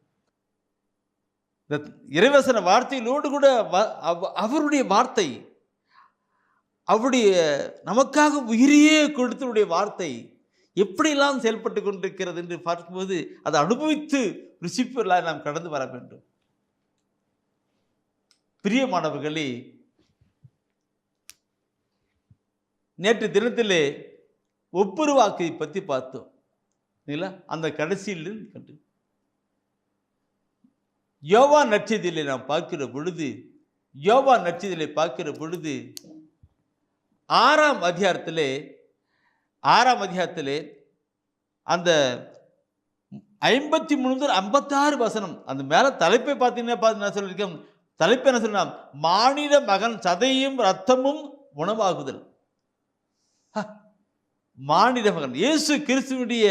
C: இறைவசன வார்த்தையிலோடு கூட அவருடைய வார்த்தை, அவருடைய நமக்காக உயிரையே கொடுத்தவருடைய வார்த்தை எப்படியெல்லாம் செயல்பட்டு கொண்டிருக்கிறது என்று பார்க்கும்போது அதை அனுபவித்து ருசிப்பெல்லாம் நாம் கடந்து வர வேண்டும். பிரியமானவர்களே, நேற்று தினத்திலே ஒப்புரவாக்கை பற்றி பார்த்தோம். அந்த கடைசியில் கண்டு யோவான் நற்செய்தியிலே நாம் பார்க்கிற பொழுது 6ஆம் அதிகாரத்திலே அந்த 53 முதல் 56 வசனம், அந்த மேல தலைப்பை பார்த்தீங்கன்னா சொல்லியிருக்கேன்,
B: தலைப்பு என்ன சொன்னா, மானிட மகன் சதையும் ரத்தமும் உணவாகுதல். மானிட மகன் இயேசு கிறிஸ்துவுடைய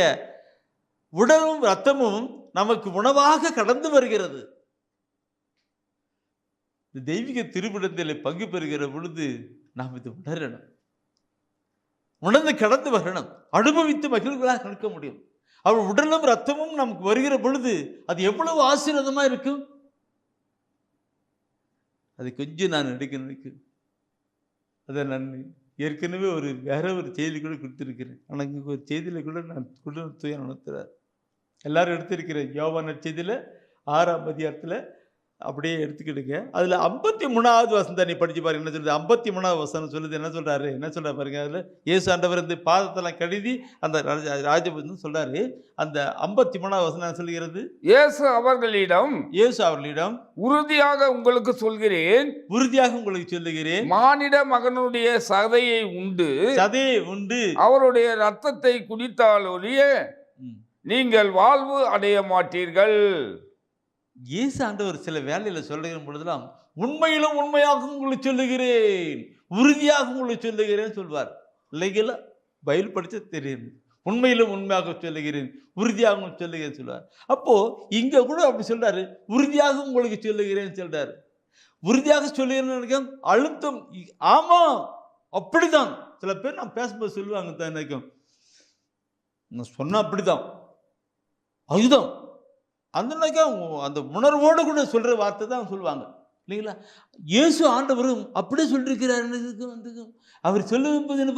B: உடலும் ரத்தமும் நமக்கு உணவாக கடந்து வருகிறது. தெய்வீக திருவிடத்தில் பங்கு பெறுகிற பொழுது நாம் இது உணரணும், உணர்ந்து கடந்து வரணும், அனுபவித்து மகிழ்வுகளாக நிற்க முடியும். அவர் உடலும் ரத்தமும் நமக்கு வருகிற பொழுது அது எவ்வளவு ஆசீர்வாதமா இருக்கும். அது கொஞ்சம் நான் நினைக்கிறேன். அதை நான் ஏற்கனவே வேற ஒரு செய்தி கூட கொடுத்துருக்கிறேன். ஆனால் இங்கே ஒரு செய்தியில் கூட நான் துயர் உணர்த்துறார். எல்லாரும் எடுத்திருக்கிறேன். யோவான் நற்செய்தியில் 6ஆம் அதிகாரத்தில் அப்படியே எடுத்துக்கிடுங்க. அதில் 53வது வசனத்தை நீ படிச்சு பாருங்க. என்ன சொல்லுது? 53வது வசனம் சொல்லுது. என்ன சொல்றாரு? என்ன சொல்ற பாருங்க. அதில் இயேசு ஆண்டவர் இந்த பாதத்தெல்லாம் கழுவி அந்த ராஜபுரம் சொல்றாரு. அந்த 53வது வசனம் என்ன சொல்லுகிறது?
D: இயேசு அவர்களிடம் உறுதியாக உங்களுக்கு சொல்கிறேன், மானிட மகனுடைய சதையை உண்டு அவருடைய ரத்தத்தை குடித்தால் ஒழிய நீங்கள் வாழ்வு அடைய மாட்டீர்கள்.
B: இயேசு ஆண்டவர் சில வேலையில் சொல்லுகிற பொழுதெல்லாம் உண்மையிலும் உண்மையாக உங்களுக்கு சொல்லுகிறேன், உறுதியாக உங்களுக்கு சொல்லுகிறேன் சொல்வார். இல்லைங்களா? பைபிள் படிச்ச தெரியும். உண்மையிலும் உண்மையாக சொல்லுகிறேன், உறுதியாக உங்களுக்கு சொல்லுகிறேன் சொல்வார். அப்போ இங்க கூட அப்படி சொல்றாரு, உறுதியாக உங்களுக்கு சொல்லுகிறேன் சொல்றாரு. உறுதியாக சொல்லுகிறேன் அழுத்தம். ஆமா, அப்படிதான். சில பேர் நான் பேசும்போது சொல்லுவாங்க தான், நினைக்கும் நான் சொன்ன அப்படிதான், அதுதான் அந்த அந்த உணர்வோடு கூட சொல்ற வார்த்தை தான் சொல்லுவாங்க. இல்லைங்களா? இயேசு ஆண்டவரும் அப்படியே சொல்லியிருக்கிறார். அவர் சொல்லுவது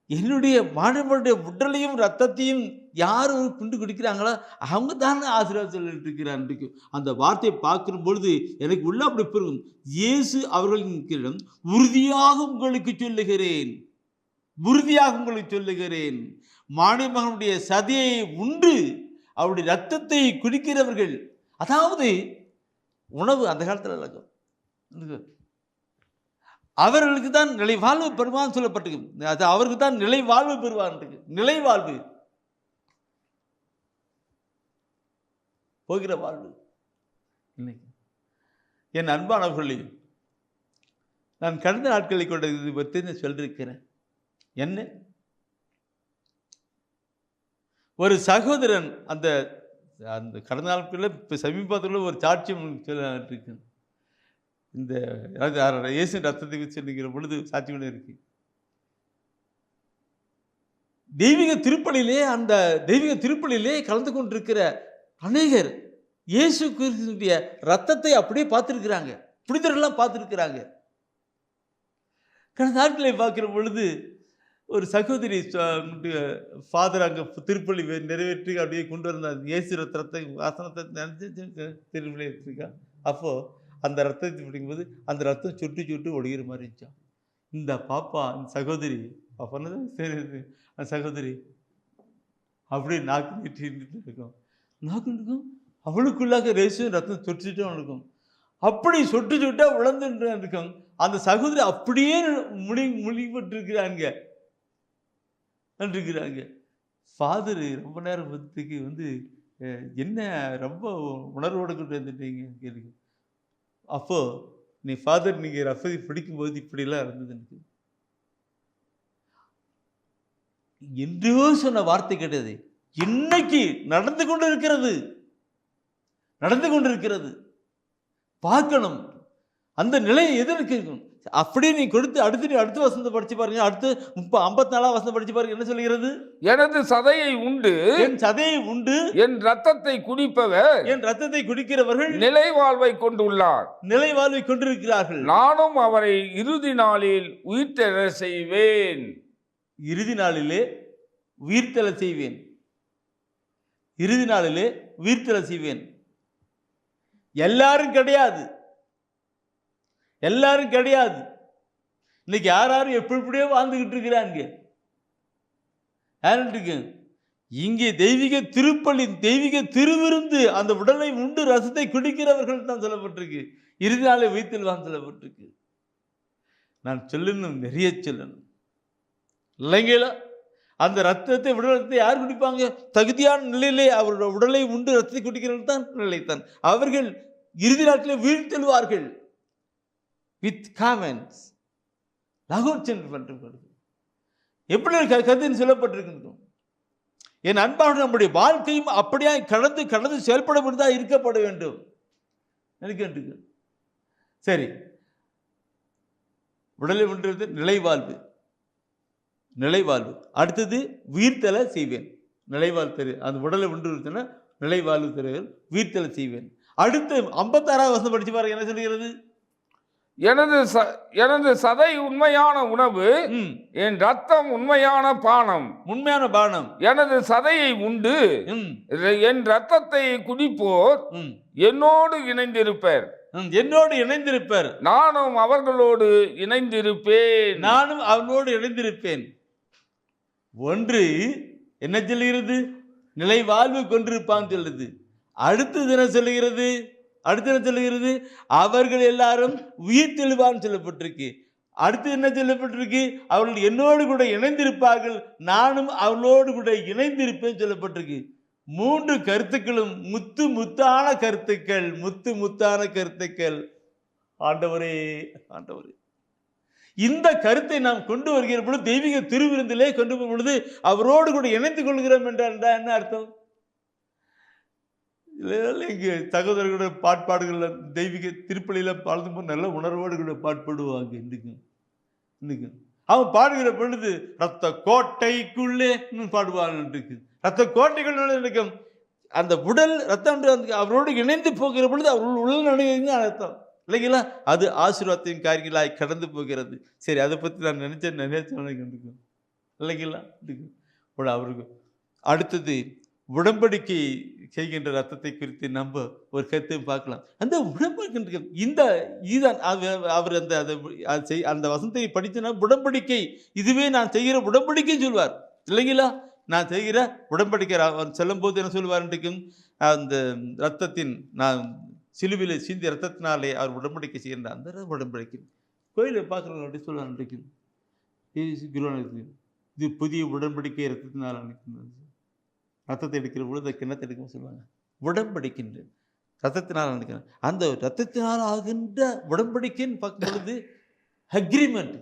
B: என்னுடைய மாணவனுடைய உடலையும் ரத்தத்தையும் யார் குண்டு குடிக்கிறாங்களோ அவங்க தானே ஆசீர்வாதம் சொல்லிட்டு இருக்கிறார். அந்த வார்த்தையை பார்க்கிற பொழுது எனக்கு உள்ள அப்படி பெருகும். இயேசு அவர்களின் உறுதியாக உங்களுக்கு சொல்லுகிறேன், மானிடமகனுடைய சதையை உண்டு அவருடைய ரத்தத்தை குடிக்கிறவர்கள், அதாவது உணவு அந்த காலத்தில் நடக்கும், அவர்களுக்கு தான் நிலை வாழ்வு பெறுவான்னு சொல்லப்பட்டிருக்கு. அது அவருக்கு தான் நிலை வாழ்வு பெறுவான். நிலை வாழ்வு, போகிற வாழ்வு. என் அன்பானவர்களே, நான் கடந்த நாட்களை கொண்ட இது பற்றி சொல்லியிருக்கிறேன். என்ன ஒரு சகோதரன் அந்த அந்த கடந்த நாட்களில் இப்போ சமீபத்தில் ஒரு சாட்சியம் சொல்லிருக்கு. இந்த இயேசு ரத்தத்தை சொல்லுகிற பொழுது சாட்சி கூட இருக்கு. தெய்வீக திருப்பலியிலே கலந்து கொண்டிருக்கிற அநேகர் இயேசு கிறிஸ்துவினுடைய ரத்தத்தை அப்படியே பார்த்துருக்கிறாங்க, புனிதரெல்லாம் பார்த்துருக்கிறாங்க. கடந்த நாட்களை பார்க்கிற பொழுது ஒரு சகோதரி ஃபாதர் அங்கே திருப்பலி நிறைவேற்றி அப்படியே கொண்டு வந்தார். இயேசு ரத்தத்தை வாசனத்தை நினைச்சு திருப்பலி எடுத்துருக்கா. அப்போது அந்த ரத்தத்தை பிடிக்கும்போது அந்த ரத்தம் சுட்டு ஒடுகிற மாதிரி இருந்துச்சான். இந்த பாப்பா, இந்த சகோதரி பாப்பான்னு சரி, அந்த சகோதரி அப்படியே நாக்கு நீட்டு இருக்கும். அவளுக்குள்ளாக ரேசும் ரத்தம் சொட்டுட்டும் இருக்கும். அப்படி சொட்டா உழந்துட்டு இருக்கும். அந்த சகோதரி அப்படியே முழிப்பட்டிருக்கிறாங்க. ஃபாதரு ரொம்ப நேரம் என்ன ரொம்ப உணர்வோடு கொண்டு வந்துட்டீங்க கேள்வி. அப்போ நீ ஃபாதர், நீங்க ரஃபதி பிடிக்கும்போது இப்படிலாம் இருந்தது என்றோ சொன்ன வார்த்தை கிடையாது. இன்னைக்கு நடந்து கொண்டிருக்கிறது. பார்க்கணும் அந்த நிலையை எதிர்க்கும். அப்படியே நீ கொடுத்து அடுத்த வசனத்தை படிச்சு பாருங்க. அடுத்து 54ஆம் வசனம் படிச்சு பாருங்க. என்ன சொல்கிறது?
D: எனது சதையை உண்டு,
B: என் சதையை உண்டு,
D: என் ரத்தத்தை குடிப்பவர்,
B: என் ரத்தத்தை குடிக்கிறவர்கள்
D: நிலை வாழ்வை கொண்டுள்ளார்,
B: நிலை வாழ்வை கொண்டிருக்கிறார்கள்.
D: நானும் அவரை இறுதி நாளில் உயிர்த்தெழ செய்வேன்.
B: இறுதி நாளிலே உயிர்த்தெழ செய்வேன். இறுதி நாளிலே உயிர்த்தெழ செய்வேன். எல்லாரும் கிடையாது. இன்னைக்கு யாரும் எப்படியோ வாழ்ந்துகிட்டு இருக்கிறாங்க. இங்கே தெய்வீக திருப்பலி, தெய்வீக திருவிருந்து, அந்த உடலை உண்டு ரசத்தை குடிக்கிறவர்கள் தான் சொல்லப்பட்டிருக்கு. இறுதி நாளை உயிர்த்தெழுவான் சொல்லப்பட்டிருக்கு. நான் சொல்லணும், நிறைய சொல்லணும் இல்லைங்களா? அந்த ரத்தத்தை உடலத்தை யார் குடிப்பாங்க? தகுதியான நிலையிலே அவருடைய உடலை உண்டு ரத்தத்தை குடிக்கிறவர்கள் தான் நிலைத்தான். அவர்கள் இறுதி நாட்களில் வீழ்த்தெழுவார்கள் வித் காமெண்ட்ஸ். லகோன் சென்று எப்படி கருத்துன்னு சொல்லப்பட்டிருக்கின்றோம். என் அன்பான நம்முடைய வாழ்க்கையும் அப்படியே கடந்து கடந்து செயல்பட வேண்டியதாக இருக்கப்பட வேண்டும். நினைக்க சரி, உடலை வென்றது நிலைவாழ்வு. நிலைவாழ்வு அடுத்தது உயிர்த்தலை செய்வேன். நிலைவாழ்வு தெரு அந்த உடலை வென்று நிலைவாழ்வு தெருவில் உயிர்த்தலை செய்வேன். அடுத்து 56வது வசனம் படிச்சு பாருங்க, என்ன சொல்கிறது?
D: எனது சதை உண்மையான உணவு, என் ரத்தம் உண்மையான பானம்.
B: உண்மையான பானம்.
D: எனது சதையை உண்டு என் ரத்தத்தை குடிப்போர் என்னோடு இணைந்திருப்பர்.
B: என்னோடு இணைந்திருப்பர்,
D: நானும் அவர்களோடு இணைந்திருப்பேன்.
B: நானும் அவர்களோடு இணைந்திருப்பேன். ஒன்று என்ன சொல்லுகிறது? நிலை வாழ்வு கொண்டிருப்பான்னு சொல்லுது. அடுத்தது என்ன சொல்லுகிறது? அடுத்து என்ன சொல்லுகிறது? அவர்கள் எல்லாரும் உயிர் தெழுவான்னு சொல்லப்பட்டிருக்கு. அடுத்து என்ன சொல்லப்பட்டிருக்கு? அவர்கள் என்னோடு கூட இணைந்திருப்பார்கள், நானும் அவர்களோடு கூட இணைந்திருப்பேன் சொல்லப்பட்டிருக்கு. 3 கருத்துக்களும் முத்து முத்தான கருத்துக்கள், முத்து முத்தான கருத்துக்கள். ஆண்டவரே, ஆண்டவரே, இந்த கருத்தை நாம் கொண்டு வருகிற பொழுது, தெய்வீக திருவிருந்திலே கொண்டு வரும் பொழுது அவரோடு கூட இணைந்து கொள்கிறோம் என்றால் என்ன அர்த்தம்? இங்கே சகோதரர்களோட பாட்பாடுகளில் தெய்வீக திருப்பலியில் பாடுது போது நல்ல உணர்வோடு கூட பாட்பாடுவாங்க. இன்னைக்கு அவன் பாடுகிற பொழுது ரத்த கோட்டைக்குள்ளே பாடுவாங்க. ரத்த கோட்டைக்குள்ளே இருக்கும் அந்த உடல் ரத்தம் அவரோடு இணைந்து போகிற பொழுது அவர்கள் உடல் நடுங்க அர்த்தம் இல்லைங்களா? அது ஆசீர்வாதத்தின் காரியங்களாய் கடந்து போகிறது. சரி, அதை பற்றி நான் நினைச்சேன் இல்லைங்களா? அவருக்கு அடுத்தது உடன்படிக்கை செய்கின்ற ரத்தத்தை குறித்து நம்ம ஒரு கருத்தை பார்க்கலாம். அந்த உடன்படிக்கை இந்த இதுதான் அவர் அந்த வசனத்தை படித்தனா உடன்படிக்கை, இதுவே நான் செய்கிற உடன்படிக்கைன்னு சொல்வார் இல்லைங்களா? நான் செய்கிற உடன்படிக்கை அவர் சொல்லும் போது என்ன சொல்வார்? அந்த ரத்தத்தின் நான் சிலுவையில் சிந்தி ரத்தத்தினாலே அவர் உடன்படிக்கை செய்கின்ற அந்த உடன்படிக்கை கோயிலை பார்க்குறவங்க அப்படி சொல்லுவார். இது புதிய உடன்படிக்கை ரத்தத்தினால் ரத்தத்தை எடுக்கிற பொழுது கிண்ணத்தை எடுக்கணும்னு சொல்லுவாங்க. உடன்படிக்கின்ற ரத்தத்தினால் நினைக்கிறேன். அந்த ரத்தத்தினால் ஆகின்ற உடன்படிக்கைன்னு பார்க்கும் பொழுது அக்ரிமெண்ட்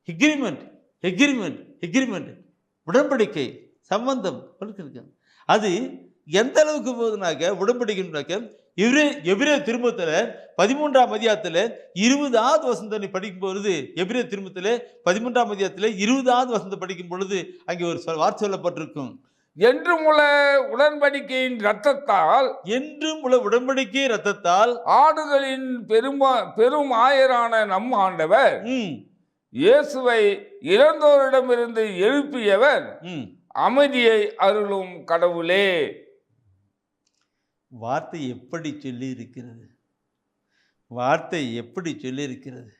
B: எக்ரிமெண்ட் எக்ரிமெண்ட் எக்ரிமெண்ட் உடன்படிக்கை சம்பந்தம் அது எந்த அளவுக்கு போகுதுனாக்க உடன்படிக்கைனாக்க எபிரேய திருமுகத்தில் 13ஆம் அதிகாரத்தில் 20வது வசனத்தை படிக்கும் பொழுது, எபிரேய திருமுகத்தில் 13ஆம் அதிகாரத்தில் 20வது வசனத்தை படிக்கும் பொழுது அங்கே ஒரு வார்த்தை சொல்லப்பட்டிருக்கும்.
D: என்றும் உள்ள உடன்படிக்கையின் ரத்தத்தால்,
B: என்றும் உள்ள உடன்படிக்கை ரத்தத்தால்
D: ஆடுகளின் பெரும் ஆயரான நம் ஆண்டவர் இயேசுவை இறந்தோரிடமிருந்து எழுப்பியவர் அமைதியை அருளும் கடவுளே.
B: வார்த்தை எப்படி சொல்லி இருக்கிறது? வார்த்தை எப்படி சொல்லி இருக்கிறது?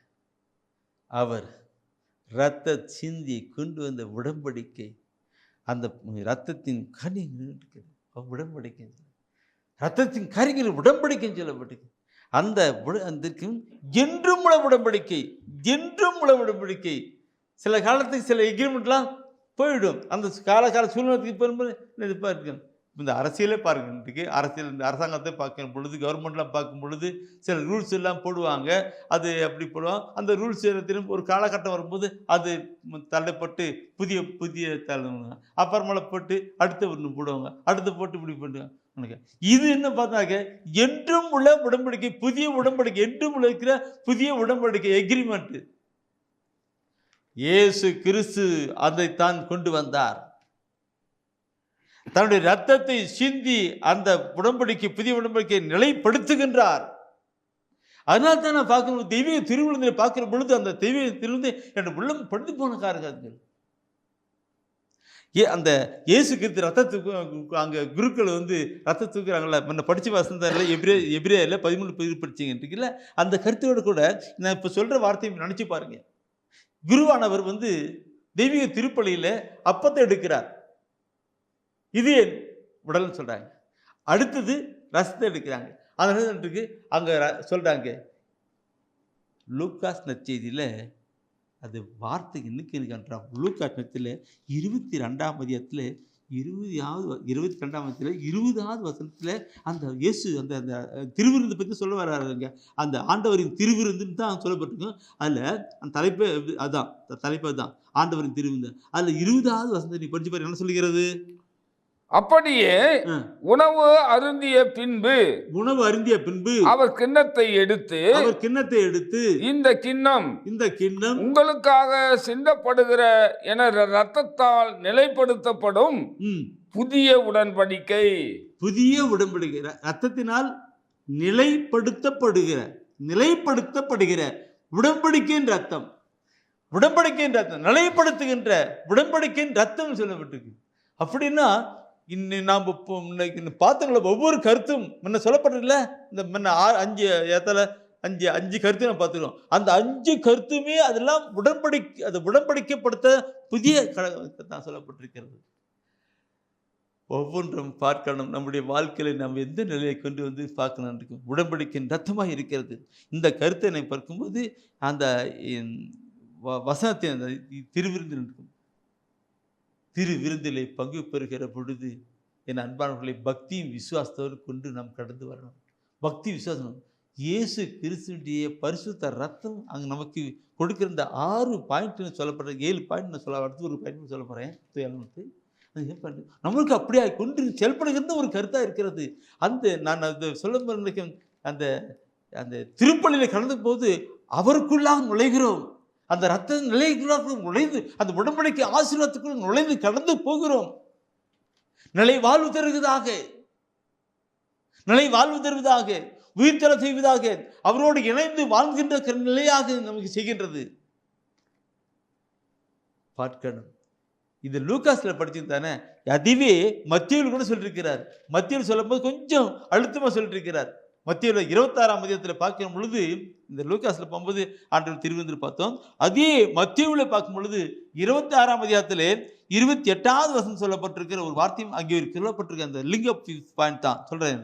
B: அவர் இரத்த சிந்தி கொண்டு வந்த உடன்படிக்கை, அந்த இரத்தத்தின் கனி உடன்படிக்கை, இரத்தத்தின் கரிகள் உடன்படிக்கை சொல்லப்பட்டிருக்கு. அந்த என்றும் உள்ள உடன்படிக்கை, என்றும் உள்ள உடன்படிக்கை. சில காலத்துக்கு சில எக்ரிமெண்ட்லாம் போயிடும். அந்த கால சூழ்நிலைக்கு இப்போ இருக்கு. இந்த அரசியலே பாருங்க, இன்றைக்கு அரசியல் இந்த அரசாங்கத்தை பார்க்கும் பொழுது, கவர்மெண்ட்லாம் பார்க்கும் பொழுது சில ரூல்ஸ் எல்லாம் போடுவாங்க. அது அப்படி போடுவாங்க. அந்த ரூல்ஸ் திரும்ப ஒரு காலகட்டம் வரும்போது அது தள்ளப்பட்டு புதிய புதிய அப்புறமேல போட்டு அடுத்த ஒன்று போடுவாங்க, அடுத்து போட்டு இப்படி பண்ணுவாங்க. இது என்ன பார்த்தாக்க என்றும் உள்ள உடன்படிக்கை, புதிய உடன்படிக்கை, என்றும் உள்ள இருக்கிற புதிய உடன்படிக்கை எக்ரிமெண்ட். இயேசு கிறிஸ்து அதைத்தான் கொண்டு வந்தார். தன்னுடைய ரத்தத்தை சிந்தி அந்த உடன்படிக்கை, புதிய உடன்படிக்கையை நிலைப்படுத்துகின்றார். அதனால தான் நான் பார்க்கணும், தெய்வீக திருவிழந்தில் பார்க்கிற பொழுது அந்த தெய்வீக திருவிழந்தை என் உள்ளம் படுத்து போன காரணங்கள். அந்த இயேசு கிறிஸ்து ரத்தத்துக்கு அங்கே குருக்கள் ரத்த தூக்குறாங்கள, முன்ன படித்து வசந்தாரில் எபிரேயில் 13 படிச்சிங்கன்றீங்கல்ல, அந்த கருத்தோடு கூட நான் இப்போ சொல்கிற வார்த்தையை நினச்சி பாருங்க. குருவானவர் தெய்வீக திருப்பலியில் அப்பத்தை எடுக்கிறார். இது என் உடல்னு சொல்கிறாங்க. அடுத்தது ரசத்தை எடுக்கிறாங்க. அதற்கு அங்கே சொல்கிறாங்க. லூக்காஸ் நற்செய்தியில் அது வார்த்தை இன்னைக்கு இருக்கின்றான். லூக்காஸ் நற்செய்தியில் 22ஆம் அதிகாரத்தில் 22ஆம் வசனத்தில் 20வது வசனத்தில் அந்த இயேசு அந்த அந்த திருவிருந்து பற்றி சொல்ல வர்றாருங்க. அந்த ஆண்டவரின் திருவிருந்துன்னு தான் சொல்லப்பட்டிருக்கும். அதில் அந்த தலைப்பே அதுதான், தலைப்பு அதுதான், ஆண்டவரின் திருவிருந்து. அதில் 20வது வசனத்தை நீ படிச்சு பாரு, என்ன சொல்லுகிறது?
D: அப்படியே உணவு அருந்திய பின்பு அவர் கிண்ணத்தை எடுத்து இந்த கிண்ணம் உங்களுக்காக சிந்தப்படுகிற எனது இரத்தத்தால் நிலைப்படுத்தப்படும் புதிய உடன்படிக்கை,
B: இரத்தத்தினால் நிலைப்படுத்தப்படுகிற உடன்படிக்கையின் ரத்தம், நிலைப்படுத்துகின்ற உடன்படிக்கையின் ரத்தம் சொல்லப்பட்டிருக்கு. அப்படின்னா இன்னும் நாம் பார்த்தோம்ல, ஒவ்வொரு கருத்தும் முன்ன சொல்லப்பட்டிருக்கல, இந்த முன்ன 5 கருத்து நம்ம பார்த்துக்கிறோம். அந்த 5 கருத்துமே அதெல்லாம் உடன்படிக்கைப்படுத்த புதிய தான் சொல்லப்பட்டிருக்கிறது. ஒவ்வொன்றும் பார்க்கணும். நம்முடைய வாழ்க்கையில நம்ம எந்த நிலையை கொண்டு வந்து பார்க்கணும் இருக்கும். உடன்படிக்கையின் ரத்தமாக இருக்கிறது. இந்த கருத்தை பார்க்கும்போது அந்த வசனத்தை அந்த திருவிருந்தில் இருக்கும். திருவிருந்திலே பங்கு பெறுகிற பொழுது என் அன்பானவர்களை பக்தியும் விசுவாசத்தோடு கொண்டு நாம் கடந்து வரணும். பக்தி விசுவாசம், இயேசு கிறிஸ்துடைய பரிசுத்த ரத்தம் அங்கே நமக்கு கொடுக்கிற இந்த 6 பாயிண்ட்னு சொல்லப்படுற 7 பாயிண்ட் சொல்ல, அடுத்து ஒரு பாயிண்ட் சொல்ல போகிறேன். நம்மளுக்கு அப்படியே கொண்டு செயல்படுகிற ஒரு கருத்தாக இருக்கிறது. நான் அதை சொல்ல நினைக்கும், அந்த திருப்பலியில் கலந்த போது அவருக்குள்ளாக நுழைகிறோம். அந்த ரத்த நிலைக்குள்ளாக நுழைந்து அந்த உடன்படிக்கை ஆசீர்வாதத்துக்குள் நுழைந்து கடந்து போகிறோம். நிலை வாழ்வு தருவதாக உயிர்த்தெழ செய்வதாக அவரோடு இணைந்து வாழ்கின்ற நிலையாக நமக்கு செய்கின்றது. பார்க்கணும். இது லூக்காஸ்ல படிச்சிருந்தானே, அதுவே மத்தேயுவில் கூட சொல்லியிருக்கிறார். மத்தேயுவில் சொல்லும் போது கொஞ்சம் அழுத்தமா சொல்லியிருக்கிறார். மத்தேயுவில் 26ஆம் அதிகாரத்தில் பார்க்கும் பொழுது, இந்த லூக்காஸ்ல போகும்போது ஆண்டவர் திருவிருந்து பார்த்தோம். அதே மத்தேயுவில் பார்க்கும் பொழுது 26ஆம் அதிகாரத்திலே 28வது வசனம் சொல்லப்பட்டிருக்கிற ஒரு வார்த்தையும் அங்கே சொல்லப்பட்டிருக்க அந்த லிங்க் அப் பாயிண்ட் தான் சொல்றேன்.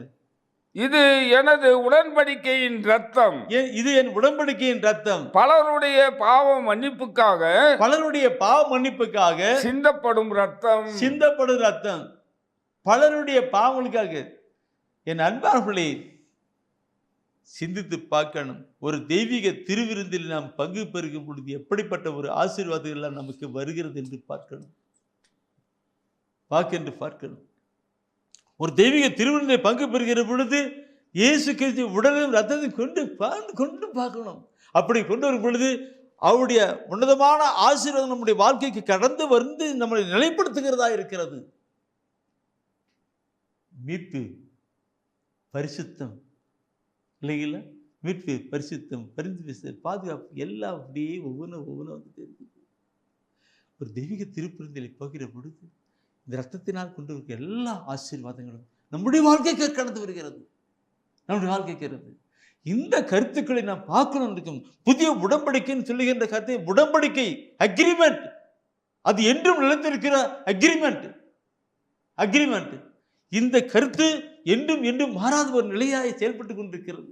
D: இது எனது உடன்படிக்கையின் ரத்தம்,
B: இது என் உடன்படிக்கையின் ரத்தம்,
D: பலருடைய பாவ மன்னிப்புக்காக சிந்தப்படும் ரத்தம், பலருடைய பாவங்களுக்காக. என் அன்பானவர்களே, சிந்தித்து பார்க்கணும். ஒரு தெய்வீக திருவிருந்தில் நாம் பங்கு பெறுகும் பொழுது எப்படிப்பட்ட ஒரு ஆசீர்வாதம் எல்லாம் நமக்கு வருகிறது என்று பார்க்கணும். ஒரு தெய்வீக திருவிருந்தில் பங்கு பெறுகிற பொழுது இயேசு கிறிஸ்து உடலும் ரத்தத்தை கொண்டு பார்க்கணும். அப்படி கொண்டு வரும் பொழுது அவருடைய உன்னதமான ஆசீர்வாதம் நம்முடைய வாழ்க்கைக்கு கடந்து வந்து நம்மளை நிலைப்படுத்துகிறதா இருக்கிறது. மீட்பு, பரிசுத்தம் இல்லைங்களா? மீட்பு, பரிசுத்தம், பரிந்து பேசுதல், பாதுகாப்பு எல்லாம் அப்படியே ஒவ்வொன்றும் வந்துட்டு இருக்குது. ஒரு தெய்வீக திருப்பெருந்திலை போகிற பொழுது இந்த ரத்தத்தினால் கொண்டு இருக்க எல்லா ஆசீர்வாதங்களும் நம்முடைய வாழ்க்கைக்கு கடந்து வருகிறது. இந்த கருத்துக்களை நாம் பார்க்கணும் இருக்கும். புதிய உடன்படிக்கைன்னு சொல்லுகின்ற கருத்தை, உடன்படிக்கை அக்ரிமெண்ட், அது என்றும் நிலைத்திருக்கிற அக்ரிமெண்ட். இந்த கருத்து என்றும் மாறாத ஒரு நிலையாய் செயல்பட்டு கொண்டிருக்கிறது.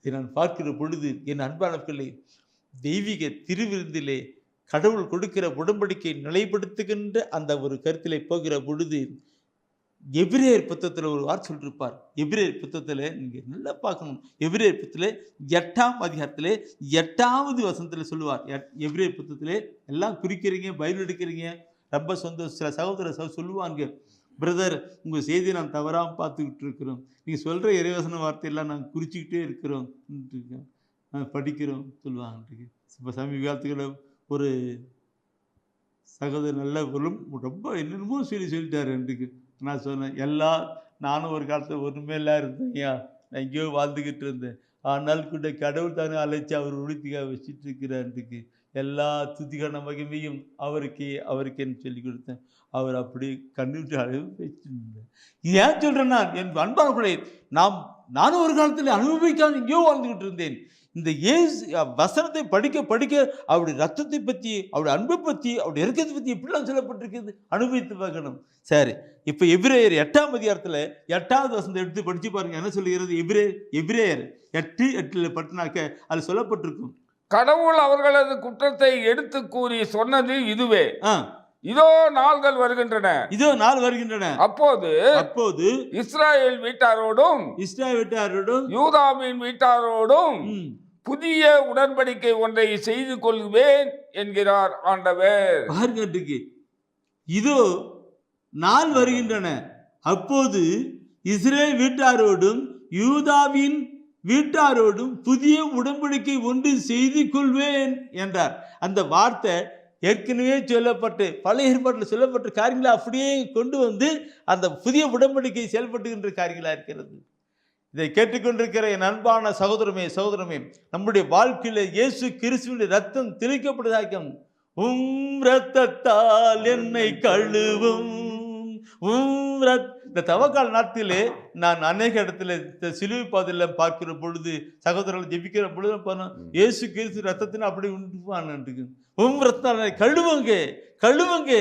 D: நான் பார்க்கிற பொழுது என் அன்பானவர்களே, தெய்வீக திருவிருந்திலே கடவுள் கொடுக்கிற உடன்படிக்கை நிலைப்படுத்துகின்ற அந்த ஒரு கருத்திலே போகிற பொழுது எபிரேயர் புத்தகத்தில் ஒரு வார்த்தை சொல்லியிருப்பார். எபிரேயர் புத்தகத்தில் நீங்கள் நல்லா பார்க்கணும். எபிரேயர் புத்தகத்தில் 8ஆம் அதிகாரத்தில் 8வது வசனத்தில் சொல்லுவார். எபிரேயர் புத்தகத்தில் எல்லாம் குறிக்கிறீங்க, பைபிள் எடுக்கிறீங்க, ரொம்ப சந்தோஷம். சில சகோதர சொல்லுவாங்க, பிரதர் உங்கள் செய்தியை நான் தவறாமல் பார்த்துக்கிட்டு இருக்கிறோம், நீங்கள் சொல்கிற இறைவசன வார்த்தையெல்லாம் நாங்கள் குறிச்சிக்கிட்டே இருக்கிறோம், படிக்கிறோம் சொல்லுவாங்க. இப்போ சமீப காலத்துக்குள்ள ஒரு சகோதரர் நல்ல ரொம்ப என்னென்னமோ சொல்லிட்டார். எனக்கு நான் சொன்னேன், நானும் ஒரு காலத்தில் ஒன்றுமேலாம் இருந்தேன்யா, நான் எங்கேயோ வாழ்ந்துக்கிட்டு இருந்தேன். ஆனால் கூட கடவுள் தானே அழைச்சி அவர் உறுதிக்காக வச்சுட்டு இருக்கிறாருக்கு. எல்லா துதிக்கான மகிமையும் அவருக்கேன்னு சொல்லி கொடுத்தேன். அவர் அப்படி கண்ணுவிட்டு அளவு வச்சுருந்தேன். ஏன் சொல்கிறேன்னா, என் அன்பானவர்களே, நானும் ஒரு காலத்தில் அனுபவிக்காமல் எங்கேயோ வாழ்ந்துக்கிட்டு இருந்தேன். இந்த வசனத்தை படிக்க அவருடைய ரத்தத்தை பற்றி, அவருடைய அன்பை பற்றி, அவருடைய இறக்கத்தை பற்றி எப்படிலாம் சொல்லப்பட்டிருக்கிறது அனுபவித்து பார்க்கணும். சரி, இப்போ எபிரேயர் 8ஆம் அதிகாரத்தில் 8வது வசனத்தை எடுத்து படித்து பாருங்க. என்ன சொல்லுகிறது? எபிரேயர் 8:8 பட்டினாக்க அது சொல்லப்பட்டிருக்கும். கடவுள் அவர்களது குற்றத்தை எடுத்து கூறி சொன்னது இதுவே,
E: இதோ நாள்கள் வருகின்றன,
C: இதோ நாள் வருகின்றன.
E: அப்போது
C: அப்போது
E: இஸ்ராயேல் வீட்டாரோடும்
C: இஸ்ராயேல் வீட்டாரோடும்
E: யூதாவின் வீட்டாரோடும்
C: ம்,
E: புதிய உடன்படிக்கை ஒன்றை செய்து கொள்வேன் என்கிறார் ஆண்டவர்.
C: பாருங்க, இதோ நாள் வருகின்றன, அப்போது இஸ்ரேல் வீட்டாரோடும் யூதாவின் வீட்டாரோடும் புதிய உடன்படிக்கை ஒன்று செய்து கொள்வேன் என்றார். அந்த வார்த்தை ஏற்கனவே சொல்லப்பட்டு பழைய ஏற்பாட்டில் சொல்லப்பட்ட காரியங்களை அப்படியே கொண்டு வந்து அந்த புதிய உடன்படிக்கை செயல்பட்டுகின்ற காரியங்களாக இருக்கிறது. இதை கேட்டுக்கொண்டிருக்கிற என் அன்பான சகோதரமே, நம்முடைய வாழ்க்கையில இயேசு கிறிஸ்துவின் ரத்தம் தெளிக்கப்படுவதாகும். ரத்தத்தால் என்னை கழுவும். இந்த தவக்கால நாட்டிலே நான் அநேக இடத்துல சிலுவை பாதையில் பார்க்கிற பொழுது, சகோதரர்கள் ஜெபிக்கிற பொழுது போனோம், இயேசு கிறிஸ்து ரத்தத்தின் அப்படி உண்டு. ரத்தம் கழுவுங்க, கழுவுங்க,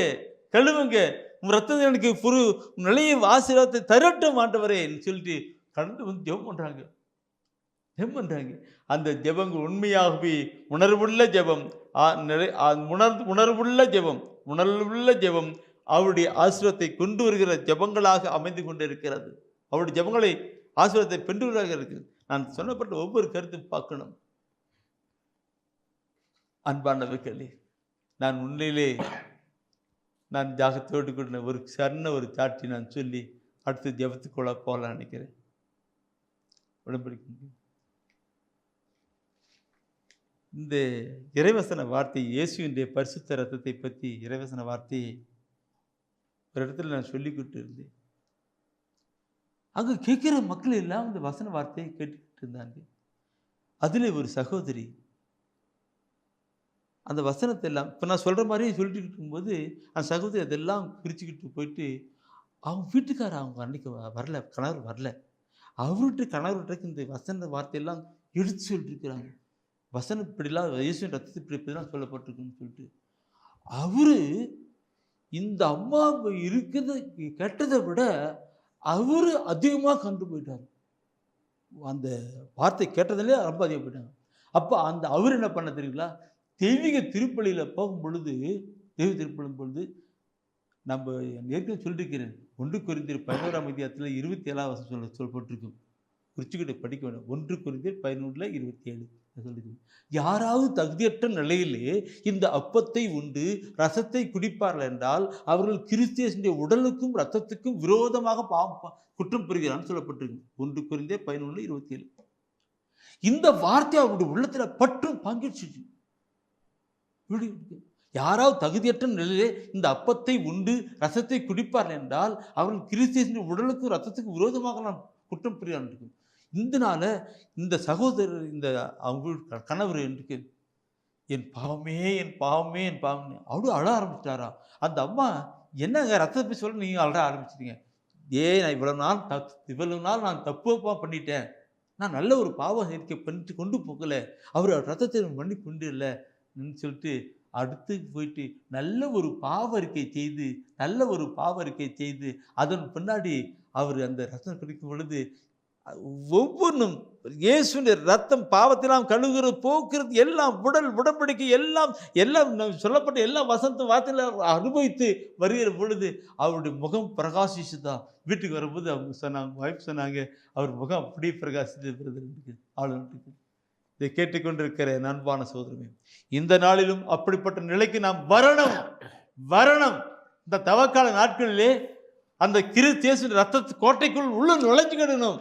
C: கழுவுங்க, உன் ரத்தத்தை எனக்கு புரு நிலைய ஆசீர்வாதத்தை தரட்டும் ஆண்டவரே சொல்லிட்டு கடந்து வந்து ஜெபம் பண்றாங்க. அந்த ஜெபங்கள் உண்மையாகவே உணர்வுள்ள ஜெபம், உணர்வுள்ள ஜெபம் அவருடைய ஆசீர்வாதத்தை கொண்டு வருகிற ஜெபங்களாக அமைந்து கொண்டு இருக்கிறது. அவருடைய ஜெபங்களை ஆசீர்வாதத்தை பெற்றுவதாக இருக்கு. நான் சொன்னப்பட்ட ஒவ்வொரு கருத்தும் பார்க்கணும். அன்பானவர்களே, நான் உண்மையிலே நான் ஜாகத்தோடு கொண்ட ஒரு சாட்சி நான் சொல்லி அடுத்து ஜெபத்துக்குள்ள போகலாம் நினைக்கிறேன். உடன்படிக்கை இந்த இறைவசன வார்த்தை, இயேசுவினுடைய பரிசுத்த ரத்தத்தை பற்றி இறைவசன வார்த்தையை ஒரு இடத்துல நான் சொல்லிக்கிட்டு இருந்தேன். அங்கே கேட்குற மக்கள் எல்லாம் இந்த வசன வார்த்தையை கேட்டுக்கிட்டு இருந்தாங்க. அதில் ஒரு சகோதரி அந்த வசனத்தை எல்லாம் இப்போ நான் சொல்கிற மாதிரியே சொல்லிட்டு இருக்கும்போது அந்த சகோதரி அதெல்லாம் பிரிச்சுக்கிட்டு போயிட்டு அவங்க வீட்டுக்காரர் அவங்க அன்னைக்கு வரல, கணவர் வரல, அவர்கிட்ட கணவர்கிட்ட இந்த வசன வார்த்தையெல்லாம் எடுத்து சொல்லிட்டு இருக்கிறாங்க. வசனம் இப்படிலாம் இயேசுவின் ரத்தத்தை இப்படிலாம் சொல்லப்பட்டிருக்குன்னு சொல்லிட்டு அவரு இந்த அம்மா இருக்கிறது கெட்டதை விட அவரு அதிகமாக கண்டு போயிட்டார். அந்த வார்த்தை கேட்டதுலேயே ரொம்ப அதிகம் போயிட்டாங்க. அப்போ அந்த அவர் என்ன பண்ண தெரியுங்களா, தெய்வீக திருப்பலியில் போகும் பொழுது, தெய்வ திருப்பலியும் பொழுது நம்ம ஏற்கனவே சொல்லியிருக்கிறேன், 1 கொரிந்தியர் 11ஆம் அதிகாரத்தில் 27ஆம் வசனம் சொல்லப்பட்டிருக்கும். குறிச்சுக்கிட்ட படிக்க வேண்டும். 1 கொரிந்தியர் 11:27 சொல்லிருக்கு. யாராவது தகுதியற்ற நிலையிலே இந்த அப்பத்தை உண்டு ரசத்தை குடிப்பார்கள் என்றால் அவர்கள் கிறிஸ்தியனுடைய உடலுக்கும் ரத்தத்துக்கும் விரோதமாக குற்றம் புரிகிறான்னு சொல்லப்பட்டிருக்கு. 1 கொரிந்தியர் 11:27. இந்த வார்த்தை அவருடைய உள்ளத்துல பற்றும் பங்கிடுச்சு. யாராவது தகுதியற்ற நிலையிலே இந்த அப்பத்தை உண்டு ரசத்தை குடிப்பார்கள் என்றால் அவர்கள் கிறிஸ்தியனுடைய உடலுக்கும் ரத்தத்துக்கும் விரோதமாக நான் குற்றம் புரிகிறான். இதனால இந்த சகோதரர் இந்த அவங்க கணவர் என்று என் பாவமே என் பாவமே என் பாவமே அவரு அழ ஆரம்பிச்சிட்டாரா. அந்த அம்மா என்னங்க ரத்தத்தை சொல்ல நீங்கள் அழ ஆரம்பிச்சிட்டீங்க. நான் இவ்வளவு நாள் நான் தப்புப்பா பண்ணிட்டேன், நான் நல்ல ஒரு பாவம் அறிக்கை பண்ணிட்டு கொண்டு போகலை, அவர் ரத்தத்தை பண்ணி கொண்டு இல்லைன்னு சொல்லிட்டு அடுத்து போயிட்டு நல்ல ஒரு பாவ அறிக்கை செய்து அதன் பின்னாடி அவர் அந்த ரத்தம் குடிக்கும் பொழுது ஒவ்வொன்றும் இயேசுவின் ரத்தம் பாவத்திலாம் கழுவுகிறது போக்குறது எல்லாம் உடன்படிக்கை எல்லாம் சொல்லப்பட்ட எல்லா வார்த்தையில அனுபவித்து வருகிற பொழுது அவருடைய முகம் பிரகாசிச்சுதான். வீட்டுக்கு வரும்போது அவங்க சொன்னாங்க, வைஃப் சொன்னாங்க, அவர் முகம் அப்படியே பிரகாசித்து ஆளுநருக்கு. இதை கேட்டுக்கொண்டிருக்கிற அன்பான சகோதரமே, இந்த நாளிலும் அப்படிப்பட்ட நிலைக்கு நாம் வரணும். இந்த தவக்கால நாட்களிலே அந்த கிறிஸ்து ரத்தத்து கோட்டைக்குள் உள்ள நுழைஞ்சுக்கிடணும்.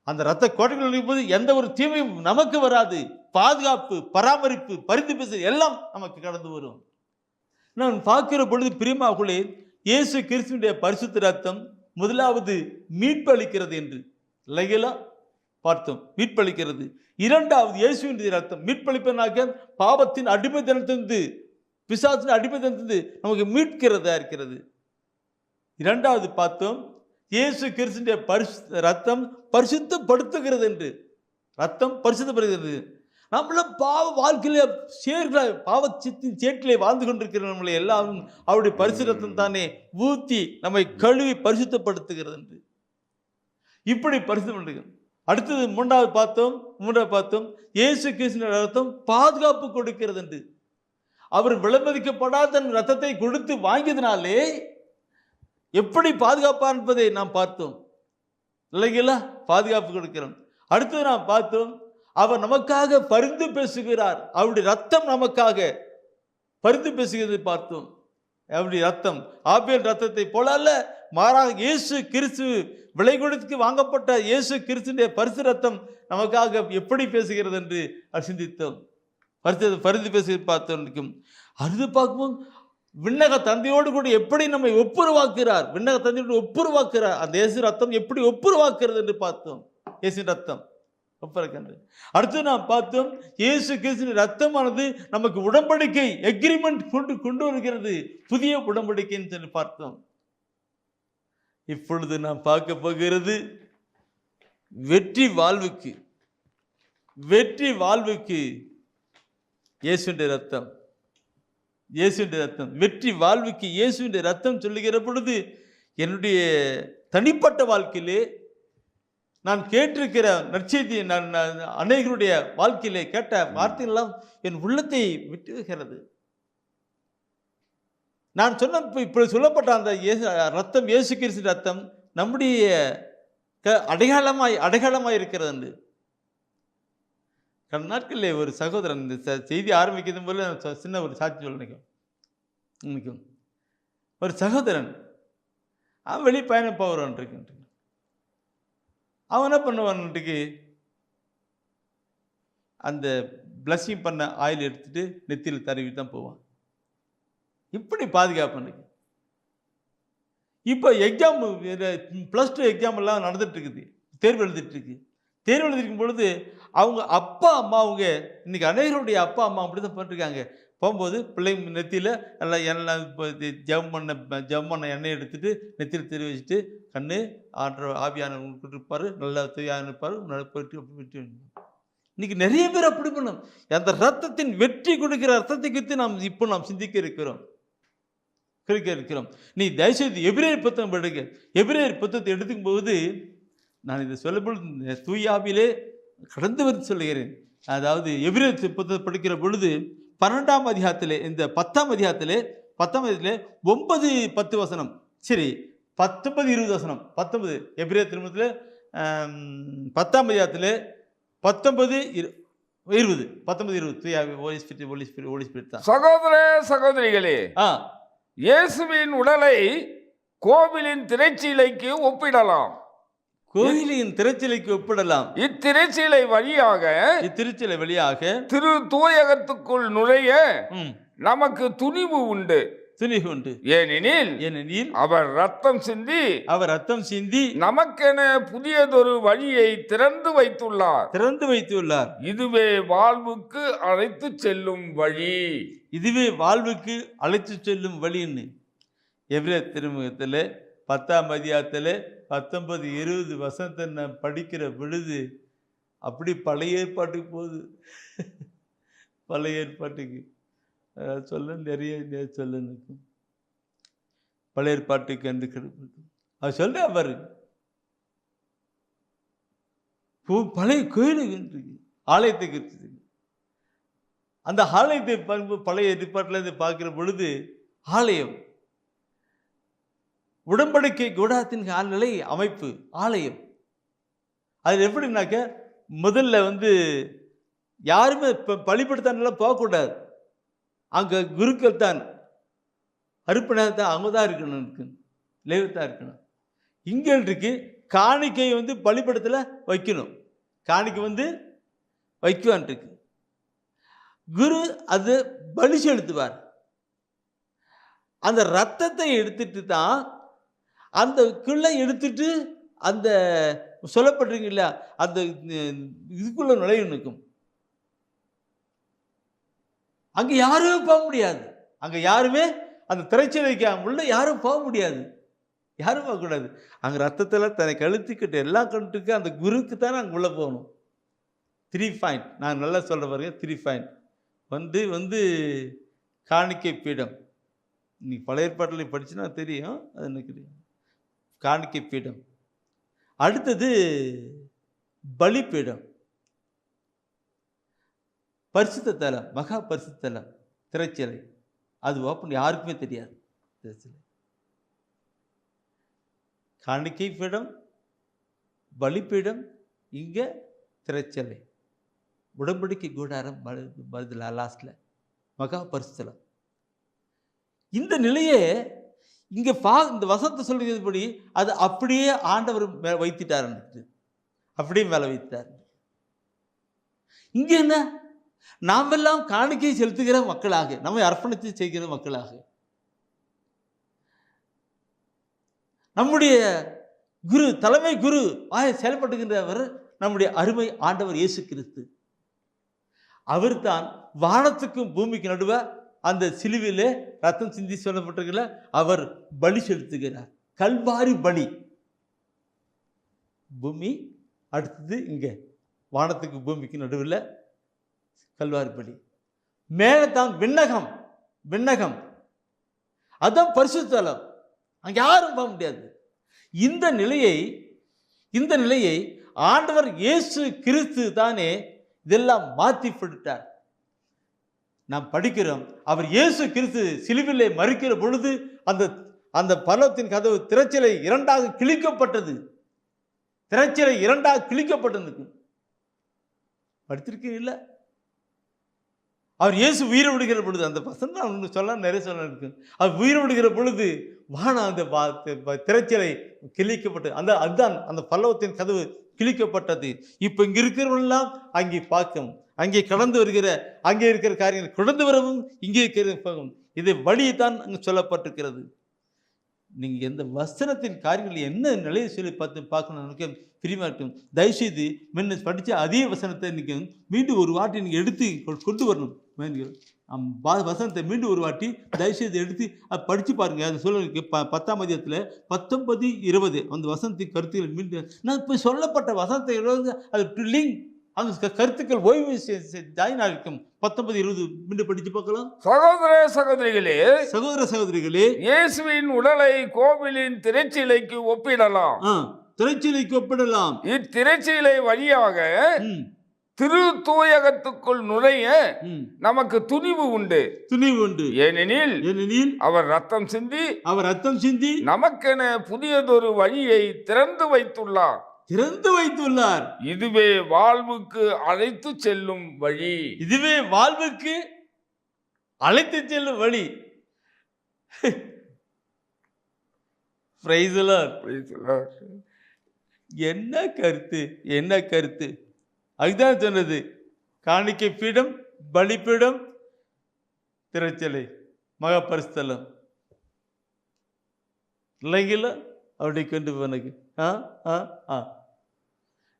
C: அந்த ரத்த கோட்டைக்குள் நுழையும் போது எந்த ஒரு தீமையும் நமக்கு வராது. பாதுகாப்பு, பராமரிப்பு, பரிந்து பேச எல்லாம் நமக்கு கடந்து வரும். நான் பார்க்கிற பொழுது பிரியமாவுக்குள்ளே இயேசு கிறிஸ்துவினுடைய பரிசுத்த ரத்தம் முதலாவது மீட்பு அளிக்கிறது என்று இல்லைங்களா பார்த்தோம், மீட்பளிக்கிறது. இரண்டாவது இயேசுவின் ரத்தம் மீட்பளிப்பனாக பாவத்தின் அடிமைத்தனத்திலிருந்து பிசாசின் அடிமைத்தனத்திலிருந்து நமக்கு மீட்கிறதா இருக்கிறது. இரண்டாவது பார்த்தோம், இயேசு கிறிஸ்துவின் ரத்தம் பரிசுத்தப்படுத்துகிறது என்று. ரத்தம் பரிசுத்தப்படுகிறது. நம்மள பாவ வாழ்க்கையில பாவத்தின் சேற்றிலே வாழ்ந்து கொண்டிருக்கிற நம்மளை எல்லாரும் அவருடைய பரிசு ரத்தம் தானே ஊற்றி நம்மை கழுவி பரிசுத்தப்படுத்துகிறது என்று. இப்படி பரிசுத்தப்படுகிறது. அடுத்தது மூன்றாவது பார்த்தோம், இயேசு கிறிஸ்துவின் ரத்தம் பாதுகாப்பு கொடுக்கிறது என்று. அவர் விலைமதிக்கப்படாத தன் ரத்தத்தை கொடுத்து வாங்கியதுனாலே எப்படி பாதுகாப்பார் என்பதை நாம் பார்த்தோம் இல்லைங்களா? பாதுகாப்பு கொடுக்கிறோம். அடுத்தது நாம் பார்த்தோம், அவர் நமக்காக பரிந்து பேசுகிறார். அவருடைய ரத்தம் நமக்காக பரிந்து பேசுகிறதை பார்த்தோம். அவருடைய ரத்தம் ஆபேல் ரத்தத்தை போல அல்ல, மாறாக இயேசு கிறிஸ்து விலை கொடுத்து வாங்கப்பட்ட இயேசு கிறிஸ்துடைய பரிசு ரத்தம் நமக்காக எப்படி பேசுகிறது என்று சிந்தித்தோம். பரிந்து பேசி பார்த்தோம். அடுத்து பார்க்கும்போது விண்ணக தந்தையோடு கூட எப்படி நம்மை ஒப்புரவாக்குகிறார், விண்ணக தந்தையோடு ஒப்புரவாக்குகிறார். அந்த இயேசு ரத்தம் எப்படி ஒப்புரவாக்குறது என்று பார்த்தோம். இயேசு ரத்தம் ஒப்புரவாக்குகிறது. அடுத்து நாம் பார்த்தோம், இயேசு கிறிஸ்துவின் ரத்தமானது நமக்கு உடன்படிக்கை எக்ரிமெண்ட் கொண்டு வருகிறது, புதிய உடன்படிக்கைன்னு சொல்லி பார்த்தோம். இப்பொழுது நாம் பார்க்க போகிறது வெற்றி வாழ்வுக்கு இயேசுவின் ரத்தம். இயேசுவின் ரத்தம் வெற்றி வாழ்வுக்கு இயேசுவின் ரத்தம் சொல்லுகிற பொழுது என்னுடைய தனிப்பட்ட வாழ்க்கையிலே நான் கேட்டிருக்கிற நற்செய்தியை நான் அநேகருடைய வாழ்க்கையிலே கேட்ட வார்த்தைகளெல்லாம் என் உள்ளத்தை விட்டுகிறது. நான் சொன்ன இப்பொழுது சொல்லப்பட்ட அந்த ரத்தம், இயேசு கிறிஸ்து ரத்தம் நம்முடைய அடையாளமாய் இருக்கிறது என்று கடந்த நாட்களில் ஒரு சகோதரன் இந்த செய்தி ஆரம்பிக்கிறது போல சின்ன ஒரு சாட்சி சொல்ல நினைக்கும். ஒரு சகோதரன் அவன் வெளி பயணம் போகிறான்ட்டு அவன் என்ன பண்ணுவான்ட்டுக்கு அந்த பிளஸ்ஸிங் பண்ண ஆயில் எடுத்துட்டு நெத்தியில் தடவி தான் போவான். இப்படி பாதுகாப்பு. இப்போ எக்ஸாம் +2 எக்ஸாம் எல்லாம் நடந்துட்டு இருக்குது, தேர்வு எழுதிட்டு இருக்கு. தேர்வு எழுதிருக்கும் பொழுது அவங்க அப்பா அம்மா, அவங்க இன்னைக்கு அநேகருடைய அப்பா அம்மா அப்படி தான் பண்ணிருக்காங்க. போகும்போது பிள்ளைங்க நெத்தியில் நல்லா எண்ணெய் ஜம் பண்ண எண்ணெய் எடுத்துட்டு நெத்தியில் தெரி வச்சுட்டு கண்ணு ஆவியான இருப்பார், நல்லா தூயான இருப்பார், நல்லா போயிட்டு அப்படி. இன்னைக்கு நிறைய பேர் அப்படி பண்ணோம். அந்த ரத்தத்தின் வெற்றி கொடுக்கிற ரத்தத்தை குறித்து நாம் சிந்திக்க இருக்கிறோம். நீ தயவுசெய்து எபிரேயர் புத்தகம் எடுக்க. எபிரேயர் புத்தகத்தை எடுத்துக்கும் போது நான் இதை சொல்லப்பொழுது தூயாவிலே கடந்து வந்து சொல்லுகிறேன். அதாவது எபிரேயர் புத்தகத்தை படிக்கிற பொழுது 12ஆம் அதிகாரத்திலே, இந்த 10ஆம் அதிகாரத்திலே 9-10 வசனம், சரி 19-20 வசனம், 19 எபிரேயர் திருமணத்தில் 10ஆம் அதிகாரத்திலே 19-20 தான்.
E: சகோதர சகோதரிகளே, இயேசுவின் உடலை கோவிலின் திரைச்சீலைக்கு ஒப்பிடலாம்.
C: கோவிலின் திரைச்சீலைக்கு ஒப்பிடலாம்.
E: இத்திரைச்சீலை வழியாக திரு தூயகத்துக்குள் நுழைய நமக்கு துணிவு உண்டு. ஏனெனில் அவர் ரத்தம் சிந்தி நமக்கென புதியதொரு வழியை திறந்து வைத்துள்ளார். இதுவே வாழ்வுக்கு அழைத்து செல்லும்
C: வழி. எபிரேயர் திருமுகத்தில் 10ஆம் அதிகாரத்தில் 19-20 வசனத்தை நான் படிக்கிற பொழுது அப்படி பழைய ஏற்பாட்டுக்கு போகுது. பழைய ஏற்பாட்டுக்கு சொல்ல நிறைய சொல்ல நிற்கும். பழைய ஏற்பாட்டுக்கு என்று கிடைக்கும். அவர் சொல்ற அவர் பழைய கோயிலுக்கு ஆலயத்துக்கு அந்த ஆலயத்தை பழைய ஏற்பாட்டில் இருந்து பார்க்கிற பொழுது ஆலயம் உடன்படிக்கை கூடாரத்தின் நிலை அமைப்பு ஆலயம். அது எப்படின்னாக்க முதல்ல யாருமே பலிபடுத்தானெல்லாம் போகக்கூடாது. அங்கே குருக்கள் தான், அருப்பினர் தான், அவங்க தான் இருக்கணும், லேவியத்தான் இருக்கணும். இங்கே இருக்கு காணிக்கை பலிபடத்தில் வைக்கணும், காணிக்கை வைக்குவான் இருக்கு. குரு அது பலி செலுத்துவார். அந்த ரத்தத்தை எடுத்துட்டு தான் அந்த கிள்ளை எடுத்துட்டு அந்த சொல்லப்படுறீங்க இல்லையா, அந்த இதுக்குள்ள நுழைய நிற்கும். அங்கே யாருமே போக முடியாது. அங்கே யாருமே அந்த திரைச்சீலைக்கு உள்ள யாரும் போக முடியாது, யாரும் போகக்கூடாது. அங்கே ரத்தத்தில் தன்னை கழுத்துக்கிட்டு எல்லாம் கண்டுக்கு அந்த குருக்கு தானே அங்கே உள்ளே போகணும். 3 பாயிண்ட் நான் நல்லா சொல்கிற பாருங்க. 3 பாயிண்ட் காணிக்கை பீடம். இன்னைக்கு பழைய ஏற்பாட்டில் படிச்சுன்னா தெரியும், அது எனக்கு காணிக்கை பீடம். அடுத்தது பலிப்பீடம், பரிசுத்த தலம், மகா பரிசுத்த தலம்.
B: திரைச்சிலை. அது ஓப்பன், யாருக்குமே தெரியாது. திரைச்சிலை, காணிக்கை பீடம், பலிப்பீடம், இங்கே திரைச்சிலை, உடன்படிக்கை கூடாரம் வருதுல லாஸ்ட்ல, மகா பரிசுத்தலம். இந்த நிலையே இங்கே இந்த வசனத்தை சொல்றதுபடி அது அப்படியே ஆண்டவர் வைத்துட்டார், அப்படியே மேலே வைத்தார். இங்கே என்ன, நாமெல்லாம் காணிக்கை செலுத்துகிற மக்களாக, நம்மை அர்ப்பணித்து செய்கிற மக்களாக, நம்முடைய குரு, தலைமை குரு செயல்பட்டுகின்றவர் நம்முடைய அருமை ஆண்டவர் இயேசு கிறிஸ்து. அவர் தான் வானத்துக்கும் பூமிக்கு நடுவே அந்த சிலுவிலே ரத்தம் சிந்தி சொல்லப்பட்டிருக்கல, அவர் பலி செலுத்துகிறார். கல்வாரி பலி. பூமி அடுத்தது இங்கே வானத்துக்கு பூமிக்கு நடுவில் கல்வாரி பலி. மேலே தான் விண்ணகம், விண்ணகம் அதான் பரிசுத்தலம், அங்கே யாரும் போக முடியாது. இந்த நிலையை ஆண்டவர் இயேசு கிறிஸ்து தானே இதெல்லாம் மாற்றி போட்டார். நாம் படிக்கிறோம், அவர் இயேசு கிறிஸ்து சிலுவிலே மரிக்கிற பொழுது அந்த பரலோகத்தின் கதவு திரைச்சிலை இரண்டாக கிழிக்கப்பட்டது. திரைச்சிலை இரண்டாக கிழிக்கப்பட்டது. படித்திருக்கீங்களா? அவர் இயேசு உயிரை விடுகிற பொழுது, அந்த வசனம் சொல்ல நிறைய சொல்ல இருக்கு. அவர் உயிரை விடுகிற பொழுது வானம் அந்த திரைச்சிலை கிழிக்கப்பட்டது. அதுதான் அந்த பல்லவத்தின் கதவு கிழிக்கப்பட்டது. இப்போ இங்கே இருக்கிறவெல்லாம் அங்கே பார்க்கும், அங்கே கடந்து வருகிற, அங்கே இருக்கிற காரியங்கள் கடந்து வரவும் இங்கே இருக்கிற இது வழிதான் அங்கே சொல்லப்பட்டிருக்கிறது. நீங்கள் எந்த வசனத்தின் காரியங்கள் என்ன நிலையை சொல்லி பார்க்கணும் எனக்கு பிரியமாக இருக்கும். தயவுசெய்து முன்ன படித்த அதே வசனத்தை நீங்கள் மீண்டும் ஒரு வாட்டி நீங்கள் எடுத்து கொண்டு வரணும். வசனத்தை மீண்டும் ஒரு வாட்டி தயவுசெய்து எடுத்து படித்து பாருங்கள். அது சொல்ல 10ஆம் அதிகாரத்தில் 19, 20 அந்த வசனத்தின் கருத்துக்கள் மீண்டும் நான் இப்போ சொல்லப்பட்ட வசனத்தை அது லிங்க் அந்த கருத்துக்கள் ஓய்வு ஜாயின் ஆகிருக்கும். 19, 20 மீண்டும் படித்து பார்க்கலாம். சகோதர சகோதரிகளே,
E: இயேசுவின் உடலை கோவிலின் திரைச்சிலைக்கு ஒப்பிடலாம்.
B: திரைச்சிலைக்கு ஒப்பிடலாம்.
E: இத்திரைச்சிலை வழியாக திரு தூயகத்துக்குள் நுழைய நமக்கு துணிவு உண்டு. ஏனெனில் அவர் ரத்தம் சிந்தி நமக்கென புதியதொரு வழியை திறந்து வைத்துள்ளார். இதுவே வாழ்வுக்கு அழைத்து செல்லும் வழி.
B: என்ன கருத்து? அதுதான் சொன்னது. காணிக்கை பீடம், பலிப்பீடம், திரைச்சிலை, மகா பரிசுத்தலம் இல்லைங்களா? அப்படி கொண்டு போனது.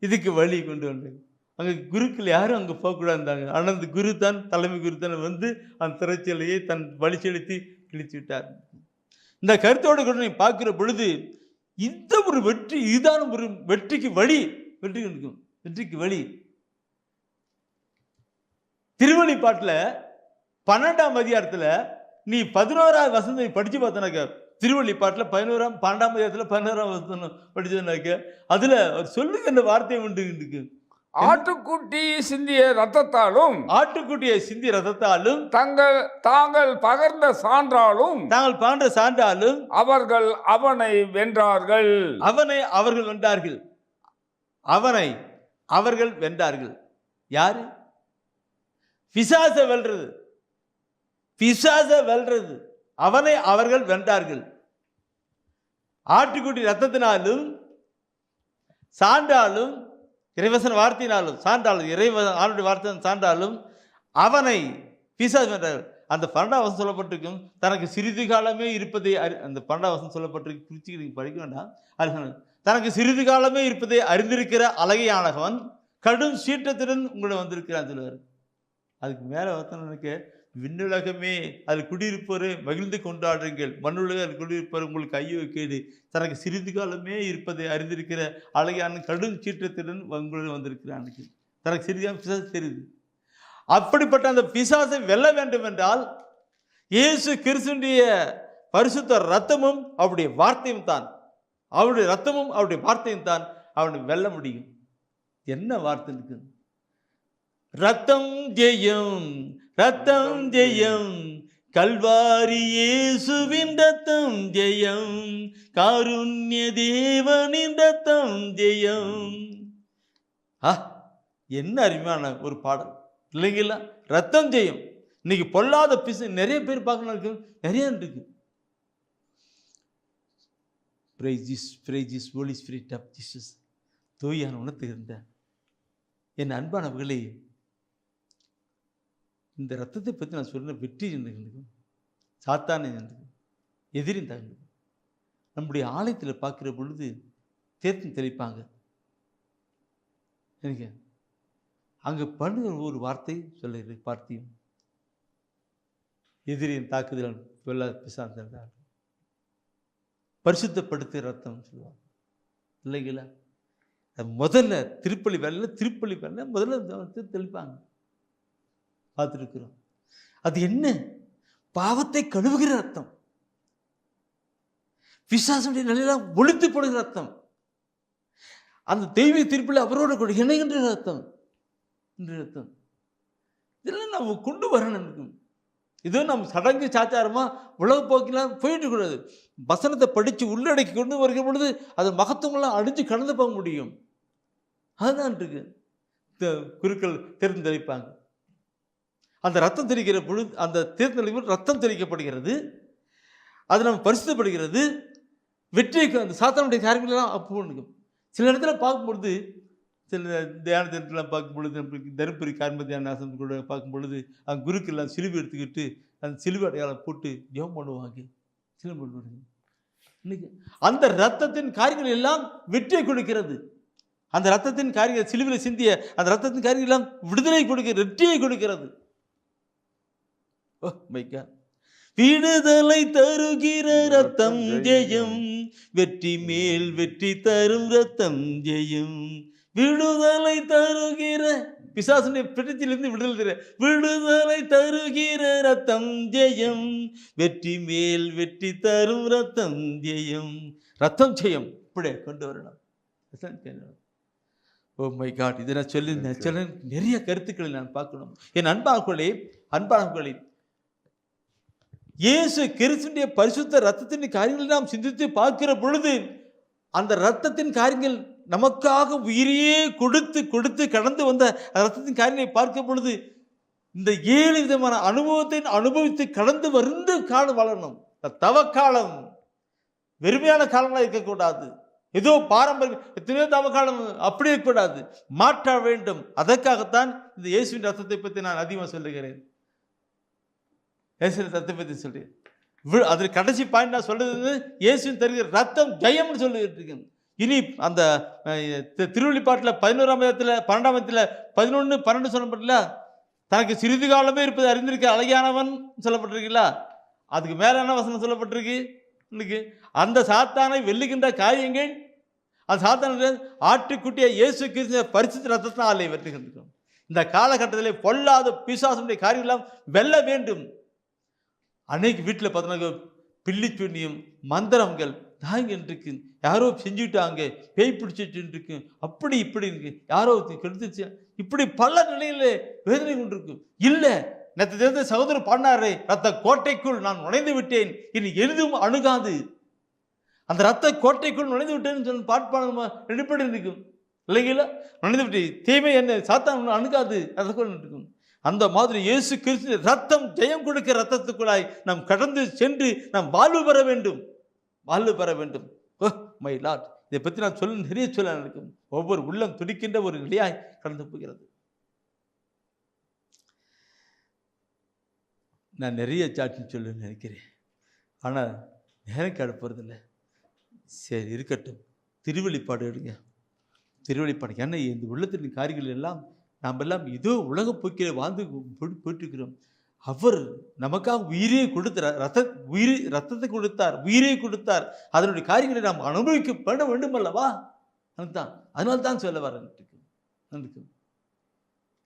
B: இதுக்கு வழி கொண்டு வந்தாங்க. அங்கே குருக்கள் யாரும் அங்கே போகக்கூடாதுந்தாங்க. ஆனால் அந்த குரு தான், தலைமை குரு தான் வந்து அந்த திரைச்சிலையை தன் வழி செலுத்தி கிழிச்சு விட்டார். இந்த கருத்தோடு கூட நீ பார்க்கிற பொழுது இந்த ஒரு வெற்றி, இதுதான் ஒரு வெற்றிக்கு வழி. வெற்றிக்கு வழி. திருவெளிப்பாட்டில் 12ஆம் அதிகாரத்தில் நீ 11ஆவது வசனத்தை படித்து பார்த்தனாக்க, திருவெளிப்பாட்டில் 12ஆம் அதிகாரத்தில் 11ஆம் வசனம் படிச்சதுனாக்க அதில் அவர் சொல்லுங்க அந்த வார்த்தை உண்டு.
E: ஆட்டுக்குட்டியை சிந்திய ரத்தத்தாலும் தாங்கள் பகர்ந்த சான்றாலும் அவர்கள் அவனை வென்றார்கள்.
B: அவர்கள் வென்றார்கள். யாரு? பிசாசை வெல்றது. அவனை அவர்கள் வென்றார்கள். ஆட்டுக்குட்டி ரத்தத்தினாலும் சான்றாலும், இறைவசன வார்த்தையினாலும் சான்றாலும், ஆண்டுடைய வார்த்தை சான்றாலும் அவனை பிசாசு வென்றார்கள். அந்த 12ஆம் வசனம் சொல்லப்பட்டிருக்கும், தனக்கு சிறிது காலமே இருப்பதை, அந்த 12ஆம் வசனம் சொல்லப்பட்டிருக்கு, குறித்து நீங்கள் படிக்க வேண்டாம். அது தனக்கு சிறிது காலமே இருப்பதை அறிந்திருக்கிற அழகையானவன் கடும் சீற்றத்துடன் உங்களை வந்திருக்கிறான் சொல்லுவார். அதுக்கு மேலே வசனனுக்கு, விண்ணுலகமே அதில் குடியிருப்போரே மகிழ்ந்து கொண்டாடுங்கள், மண்ணுலக அதில் குடியிருப்போர் உங்களுக்கு ஐயோ கேடு, தனக்கு சிறிது காலமே இருப்பதை அறிந்திருக்கிற அழகான கடும் சீற்றத்துடன் உங்களை வந்திருக்கிறான். தனக்கு சிறிது பிசாசு தெரியுது. அப்படிப்பட்ட அந்த பிசாசை வெல்ல வேண்டும் என்றால் இயேசு கிறிஸ்துவினுடைய பரிசுத்த ரத்தமும் அவருடைய வார்த்தையும் தான், அவருடைய ரத்தமும் அவருடைய வார்த்தையும் தான் அவனை வெல்ல முடியும். என்ன வார்த்தை இருக்குது?
C: ரத்தம் ஜெயம், ரத்தம் ஜெயம், கல்வாரி இயேசுவின் ரத்தம் ஜெயம், காருண்ய தேவனின் ரத்தம் ஜெயம். என்ன அருமையான ஒரு பாடல் இல்லைங்களா? ரத்தம் ஜெயம். இன்னைக்கு பொல்லாத பிசு நிறைய பேர் பார்க்கணும் இருக்கு, நிறைய இருக்கு. Holy Spirit of Jesus. தூயான உணர்த்துகின்ற என் அன்பானவர்களே, இந்த ரத்தத்தை பற்றி நான் சொல்ற வெற்றி என்று சாத்தானே எதிரி தான். நம்முடைய ஆலயத்தில் பார்க்கிற பொழுது தேர்த்தம் தெளிப்பாங்க. எனக்கு அங்கே பண்ணுற ஒரு வார்த்தை சொல்ல பார்த்தியும் எதிரியின் தாக்குதல் சொல்ல பிசாந்தார் பரிசுத்தப்படுத்த ரத்தம் சொல்லுவாங்க இல்லைங்களா? முதல்ல திருப்பலி வேலை முதல்ல தெளிப்பாங்க, பார்த்துருக்குறோம். அது என்ன? பாவத்தை கழுவுகிற ரத்தம், பிசாசுடைய நிலையெல்லாம் ஒழித்து போடுகிற ரத்தம், அந்த தெய்வீக திருப்பலி அவரோட கூட இணைகின்ற ரத்தம். ரத்தம் இதெல்லாம் நம்ம கொண்டு வரணும். இதோ நம்ம சடங்கு சாச்சாரமா உலக போக்கெல்லாம் போயிட்டு கூடாது. வசனத்தை படித்து உள்ளடக்கி கொண்டு வருகிற பொழுது அது மகத்துவங்களாம் அடித்து கடந்து போக முடியும். அதுதான் இருக்கு. குருக்கள் தேர்ந்தெளிப்பாங்க. அந்த ரத்தம் தெளிக்கிற பொழுது அந்த தேர்ந்தெளிப்பு ரத்தம் தெளிக்கப்படுகிறது, அது நம்ம பரிசுத்தப்படுகிறது. வெற்றிக்கு அந்த சாத்தானுடைய காரியங்களெல்லாம் அப்போ நிற்கும். சில இடத்துல பார்க்கும்பொழுது, சில தியான தினத்தெல்லாம் பார்க்கும் பொழுது, தருமபுரி கார்ம தியான ஆசனம் கூட பார்க்கும் பொழுது அவங்க குருக்கெல்லாம் சிலுவை எடுத்துக்கிட்டு அந்த சிலுவை அடையாளம் போட்டு ஜெபம் பண்ணுவாங்க. சிலுவை பண்ணுவாங்க. இன்னைக்கு அந்த ரத்தத்தின் காரியங்கள் எல்லாம் வெற்றியை கொடுக்கிறது. அந்த ரத்தத்தின் காரியங்கள் சிலுவையில் சிந்திய அந்த ரத்தத்தின் காரியங்கள் எல்லாம் விடுதலை கொடுக்கிறது, வெற்றியை கொடுக்கிறது. விடுதலை தருகிற ரத்தம் ஜெயம், வெற்றி மேல் வெற்றி தரும் ரத்தம் ஜெயம். விடுதலை தருகிற பிசாசுடைய பிடித்திலிருந்து விடுதலை தருகிற ரத்தம் ஜெயம், வெற்றி மேல் வெற்றி தரும் ரத்தம் ஜெயம். ரத்தம் ஜெயம் இப்படியே கொண்டு வரணும். ஓ மை காட், இதை நான் சொல்லி நிறைய கருத்துக்களை நான் பார்க்கணும். என் அன்பானவர்களே, இயேசு கிறிஸ்துவினுடைய பரிசுத்த ரத்தத்தின் காரியங்களை நாம் சிந்தித்து பார்க்கிற பொழுது அந்த ரத்தத்தின் காரியங்கள் நமக்காக உயிரையே கொடுத்து கொடுத்து கடந்து வந்த ரத்தத்தின் காரியங்களை பார்க்கும் பொழுது இந்த 7 விதமான அனுபவத்தை அனுபவித்து கடந்து வந்து காலம் வளரணும். தவக்காலம் வெறுமையான காலங்களாக இருக்கக்கூடாது. ஏதோ பாரம்பரியம் எத்தனையோ தவக்காலம் அப்படி இருக்கக்கூடாது, மாற்ற வேண்டும். அதற்காகத்தான் இந்த இயேசுவின் ரத்தத்தை பற்றி நான் அதிகமாக சொல்லுகிறேன். இயேசுவின் ரத்தத்தை பற்றி சொல்றேன். அது கடைசி பாயிண்ட் நான் சொல்றது, இயேசுவின் தருகிற ரத்தம் ஜெயம்னு சொல்லிட்டு இருக்கேன். இனி அந்த திருவள்ளிப்பாட்டில் 11ஆம் அதிகாரத்தில் 12ஆம் அதிகாரத்தில் 11, 12 சொல்லப்பட்டில்ல, தனக்கு சிறிது காலமே இருப்பது அறிந்திருக்க அழகியானவன் சொல்லப்பட்டிருக்கீங்களா? அதுக்கு மேல என்ன வசனம் சொல்லப்பட்டிருக்கு? இன்னைக்கு அந்த சாத்தானை வெல்லுகின்ற காரியங்கள், அந்த சாத்தான ஆட்டுக்குட்டியை இயேசு கிறிஸ்து பரிசுத்த ரத்தத்தினாலே வெற்றுகின்றோம். இந்த காலகட்டத்திலே பொல்லாத பிசாசுடைய காரியெல்லாம் வெல்ல வேண்டும். அன்னைக்கு வீட்டில் பார்த்தோம்னா பில்லி சூன்யம், மந்திரங்கள் தாங்க இருக்கு, யாரோ செஞ்சுட்டாங்க, பேய் பிடிச்சிட்டு இருக்கு, அப்படி இப்படி இருக்கு, யாரோ கெடுத்துச்சு, இப்படி பல நிலையில வேதனை கொண்டிருக்கு. இல்லை, நேற்று தெரிந்த சகோதரர் பாடினாரே, ரத்த கோட்டைக்குள் நான் நுழைந்து விட்டேன், இனி எதுவும் அணுகாது. அந்த ரத்த கோட்டைக்குள் நுழைந்து விட்டேன்னு சொல்லி பாட்பாடு ரெடிப்படி இருக்கும் இல்லைங்களா? நுழைந்து விட்டேன், தீமை என்ன சாத்தான் அணுகாது, அதற்குள் இருக்கும். அந்த மாதிரி இயேசு கிறிஸ்து ரத்தம் ஜெயம் கொடுக்கிற ரத்தத்துக்குள்ளாய் நாம் கடந்து சென்று நாம் வாழ்வு பெற வேண்டும், வாழ்வு பெற வேண்டும். மை லார்ட், இதை பற்றி நான் நிறைய சொல்ல நினைக்கும். ஒவ்வொரு உள்ளம் துடிக்கின்ற ஒரு நிலையாய் கடந்து போகிறது. நான் நிறைய சாட்சி சொல்ல நினைக்கிறேன், ஆனால் நேரம் கிடப்பதில்லை. சரி இருக்கட்டும், திருவெளிப்பாடு எடுங்க. திருவெளிப்பாடு ஏன்னா இந்த உள்ளத்தின் காரியங்கள் எல்லாம் நாம் எல்லாம் இதோ உலக போக்கில வாழ்ந்து போயிட்டுருக்கிறோம். அவர் நமக்காக உயிரே கொடுத்தார், ரத்தத்தை கொடுத்தார், உயிரே கொடுத்தார். அதனுடைய காரியங்களை நாம் அனுபவிக்க பண்ண வேண்டும் அல்லவா? அதுதான், அதனால தான் சொல்ல வரேன்.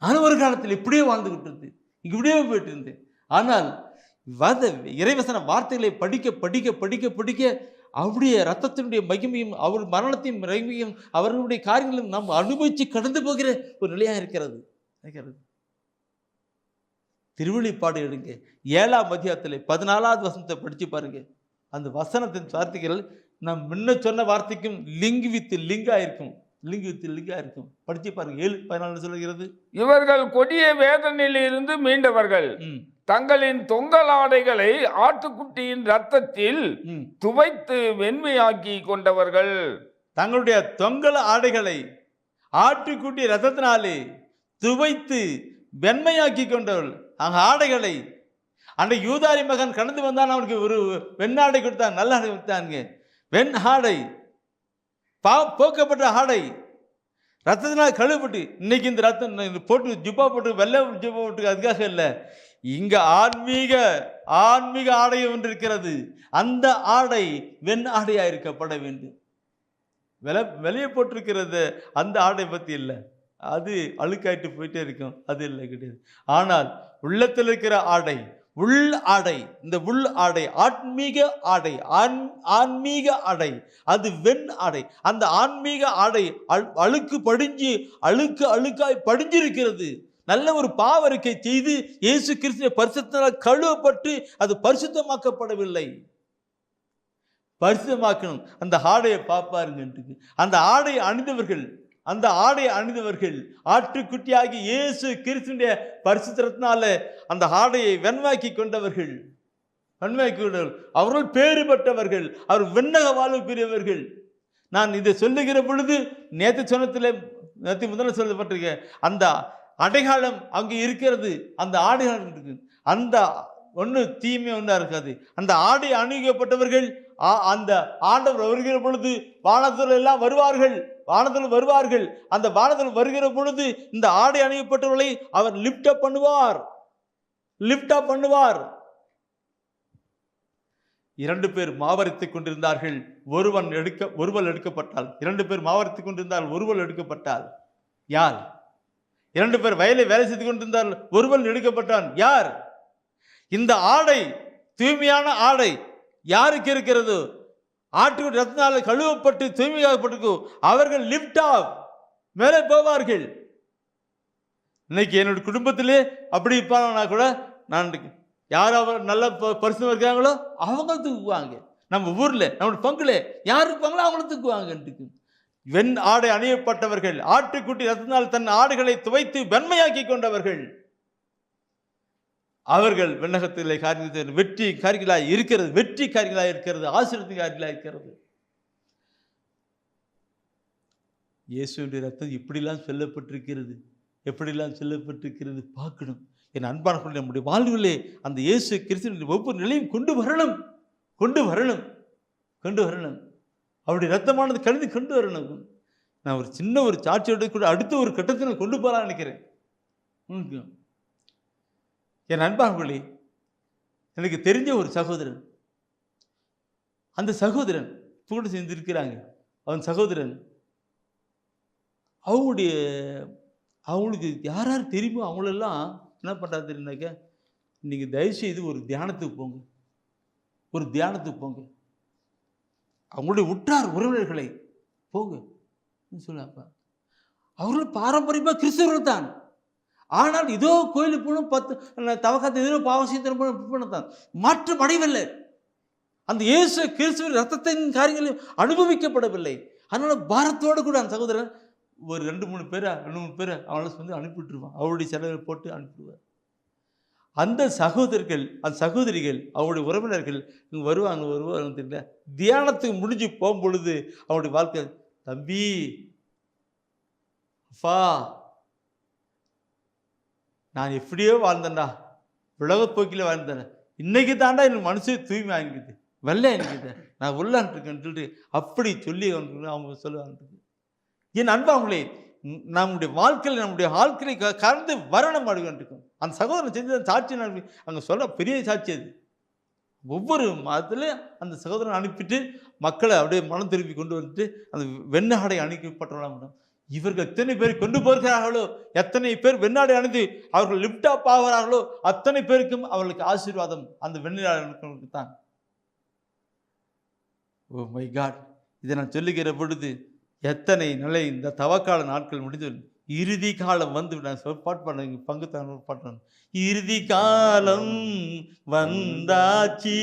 C: நான் ஒரு காலத்தில் இப்படியே வாழ்ந்துகிட்டு இருந்தேன், இப்படியே போயிட்டு இருந்தேன். ஆனால் இறைவசன வார்த்தைகளை படிக்க படிக்க படிக்க படிக்க அவருடைய ரத்தத்தினுடைய மகிமையும் அவர் மரணத்தையும் மகிமையும் அவர்களுடைய காரியங்களும் நாம் அனுபவித்து கடந்து போகிற ஒரு நிலையாக இருக்கிறது.
B: திருவெளிப்பாடு எடுங்க, 7ஆம் அதிகாரத்தில் 14வது வசனத்தை படித்து பாருங்க. அந்த வசனத்தின் வார்த்தைகள் நான் முன்ன சொன்ன வார்த்தைக்கும் லிங்க் வித் லிங்கா இருக்கும், லிங்க் வித் லிங்கா இருக்கும். படிச்சு பாருங்க. 7:14 சொல்லுகிறது,
E: இவர்கள் கொடிய வேதனையிலிருந்து மீண்டவர்கள் தங்களின் தொங்கலாடைகளை ஆட்டுக்குட்டியின் ரத்தத்தில் துவைத்து வெண்மையாக்கி கொண்டவர்கள்.
B: தங்களுடைய தொங்கல் ஆடைகளை ஆட்டுக்குட்டி ரத்தத்தினாலே துவைத்து வெண்மையாக்கி கொண்டவர்கள். அங்க ஆடைகளை அன்றைக்கு யூதாரி மகன் கடந்து வந்தான், அவனுக்கு ஒரு வெண்ணாடை கொடுத்தான், நல்ல ஆடை கொடுத்தாங்க. வெண் ஆடை, போக்கப்பட்ட ஆடை, ரத்தத்தினால் கழுவப்பட்டு. இன்னைக்கு இந்த ரத்தம் போட்டு ஜிப்பா போட்டு வெள்ளை ஜிப்பா போட்டு அதுக்காக இல்லை, இங்க ஆன்மீக ஆடை ஒன்று இருக்கிறது. அந்த ஆடை வெண் ஆடையா இருக்கப்பட வேண்டும். வெளியே போட்டிருக்கிறது அந்த ஆடை பத்தி இல்லை, அது அழுக்காயிட்டு போயிட்டே இருக்கும், அது இல்லை, கிடையாது. ஆனால் உள்ளத்தில் இருக்கிற ஆடை, உள் ஆடை, இந்த உள் ஆடை ஆன்மீக ஆடை, ஆன்மீக ஆடை, அது வெண் ஆடை. அந்த ஆன்மீக ஆடை அழுக்கு படிஞ்சு அழுக்காய் படிஞ்சிருக்கிறது. நல்ல ஒரு பாவரிக்கை செய்து இயேசு கிறிஸ்துவின் பரிசுத்தத்தால் கழுவப்பட்டு அது பரிசுத்தமாக்கப்படவில்லை. பரிசுத்தமாக்கணும். அந்த ஆடையை பார்ப்பாருங்க. அந்த ஆடை அணிந்தவர்கள் ஆட்டுக்குட்டியாகி இயேசு கிறிஸ்துவின் பரிசுத்தத்தினால அந்த ஆடையை வெண்மையாக்கி கொண்டவர்கள். அவர்கள் பேறு பெற்றவர்கள், அவர் வெண்ணக வாழ்வுக்குரியவர்கள். நான் இதை சொல்லுகிற பொழுது நேற்று முதல்ல சொல்லப்பட்டிருக்க அந்த அடையாளம் அங்கே இருக்கிறது. அந்த ஆடையாளம் இருக்கு. அந்த ஒன்று தீமை ஒன்றா இருக்காது. அந்த ஆடை அணிவிக்கப்பட்டவர்கள் அந்த ஆண்டவர் வருகிற பொழுது வானத்தில் எல்லாம் வருவார்கள். அந்த வானத்தில் வருகிற பொழுது இந்த ஆடை அணியப்பட்டவர்களை அவர் லிப்ட் அப் பண்ணுவார். 2 பேர் மாவரித்துக் கொண்டிருந்தார்கள், ஒருவல் எடுக்கப்பட்டால். 2 பேர் மாவரித்துக் கொண்டிருந்தால் ஒருவல் எடுக்கப்பட்டால் யார்? 2 பேர் வயலை வேலை செய்து கொண்டிருந்தால் ஒருவன் எடுக்கப்பட்டான், யார்? இந்த ஆடை, தூய்மையான ஆடை யாருக்கு இருக்கிறது? ஆட்டு ரத்தினால கழுவப்பட்டு தூய்மையாகப்பட்டிருக்கும். அவர்கள் லிப்ட் ஆஃப், மேலே போவார்கள். இன்னைக்கு என்னுடைய குடும்பத்திலே அப்படி இருப்பாங்கன்னா கூட, நான் யார் அவர் நல்ல பரிசுத்தமா இருக்காங்களோ அவங்க தூக்குவாங்க. நம்ம ஊர்ல நம்மளுடைய பங்குல யார் இருப்பாங்களோ அவங்கள தூக்குவாங்க. வெண் ஆடை அணியப்பட்டவர்கள், ஆட்டுக்குட்டி ரத்தினால் தன் ஆடுகளை துவைத்து வெண்மையாக்கி கொண்டவர்கள், அவர்கள் விண்ணகத்திலே வெற்றி காரிகளாய் இருக்கிறது, ஆசீர்வாத காரிகளாய் இருக்கிறது. இயேசுவின் ரத்தம் எப்படிலாம் சொல்லப்பட்டிருக்கிறது பார்க்கணும். என் அன்பான நம்முடைய வாழ்விலே அந்த இயேசு கிறிஸ்துவின் ஒவ்வொரு நிலையும் கொண்டு வரணும். அவருடைய ரத்தமானது கழுதி கொண்டு வரணும். நான் ஒரு சின்ன ஒரு சாட்சியோட கூட அடுத்த ஒரு கட்டத்தில் கொண்டு போகலான்னு நினைக்கிறேன். என் அன்பானவர்களே, எனக்கு தெரிஞ்ச ஒரு சகோதரன், அந்த சகோதரன் கூட சேர்ந்திருக்கிறாங்க. அவன் சகோதரன் அவங்களுக்கு யார் தெரியுமோ அவங்களெல்லாம் என்ன பண்ணுறாரு தெரியுனாக்க, நீங்கள் தயவுசெய்து ஒரு தியானத்துக்கு போங்க, அவங்களுடைய உற்றார் உறவினர்களை போங்க சொல்லாப்பா. அவர்கள் பாரம்பரியமாக கிறிஸ்தவர்கள் தான். ஆனால் இதோ கோயிலுக்கு போகணும், 10 தவக்காத்த இதோ பாவசியத்தின் போனதான் மாற்றம் அடையவில்லை. அந்த இயேசு கிறிஸ்துவின் ரத்தத்தின் காரியங்களை அனுபவிக்கப்படவில்லை. அதனால பாரத்தோடு கூட அந்த சகோதரன் ஒரு 2-3 பேரை அவங்கள வந்து அனுப்பிவிட்டுருவான். அவருடைய செலவை போட்டு அனுப்பிடுவார். அந்த சகோதரிகள் அவருடைய உறவினர்கள் இங்கே வருவாங்க தெரியல. தியானத்துக்கு முடிஞ்சு போகும்பொழுது அவருடைய வாழ்க்கை, தம்பி, அப்பா, நான் எப்படியோ வாழ்ந்தேன்டா, உலகப்போக்கில் வாழ்ந்தேன், இன்னைக்கு தாண்டா என் மனசு தூய்மை ஆகிக்குது, வெள்ளை ஆகிக்குது, நான் உள்ளான் இருக்கேன்னு சொல்லிட்டு அப்படி சொல்லி அவங்க சொல்லுவாங்க. என் அன்பாங்களே, நம்முடைய வாழ்க்கையை கலந்து வரணும் இருக்கும். அந்த சகோதரன் செஞ்ச சாட்சி அங்கே சொல்ல பெரிய சாட்சி அது. ஒவ்வொரு மாதத்துலையும் அந்த சகோதரன் அனுப்பிட்டு மக்களை அப்படியே மனம் திருப்பி கொண்டு வந்துட்டு அந்த வெண்ணாடை அணிக்கப்பட்டவர்களாம். இவர்கள் எத்தனை பேர் கொண்டு போகிறார்களோ, எத்தனை பேர் வெண்ணாடை அணிந்து அவர்கள் லிப்டாப் ஆகிறார்களோ அத்தனை பேருக்கும் அவர்களுக்கு ஆசீர்வாதம் அந்த வெண்ணாடைக்கு தான். Oh my god! இதை நான் சொல்லுகிற பொழுது எத்தனை நிலை இந்த தவக்கால நாட்கள் முடிந்து இறுதி காலம் வந்து நான் பாட்டு பாடுங்க பங்கு பாட்டு. இறுதி காலம் வந்தாச்சி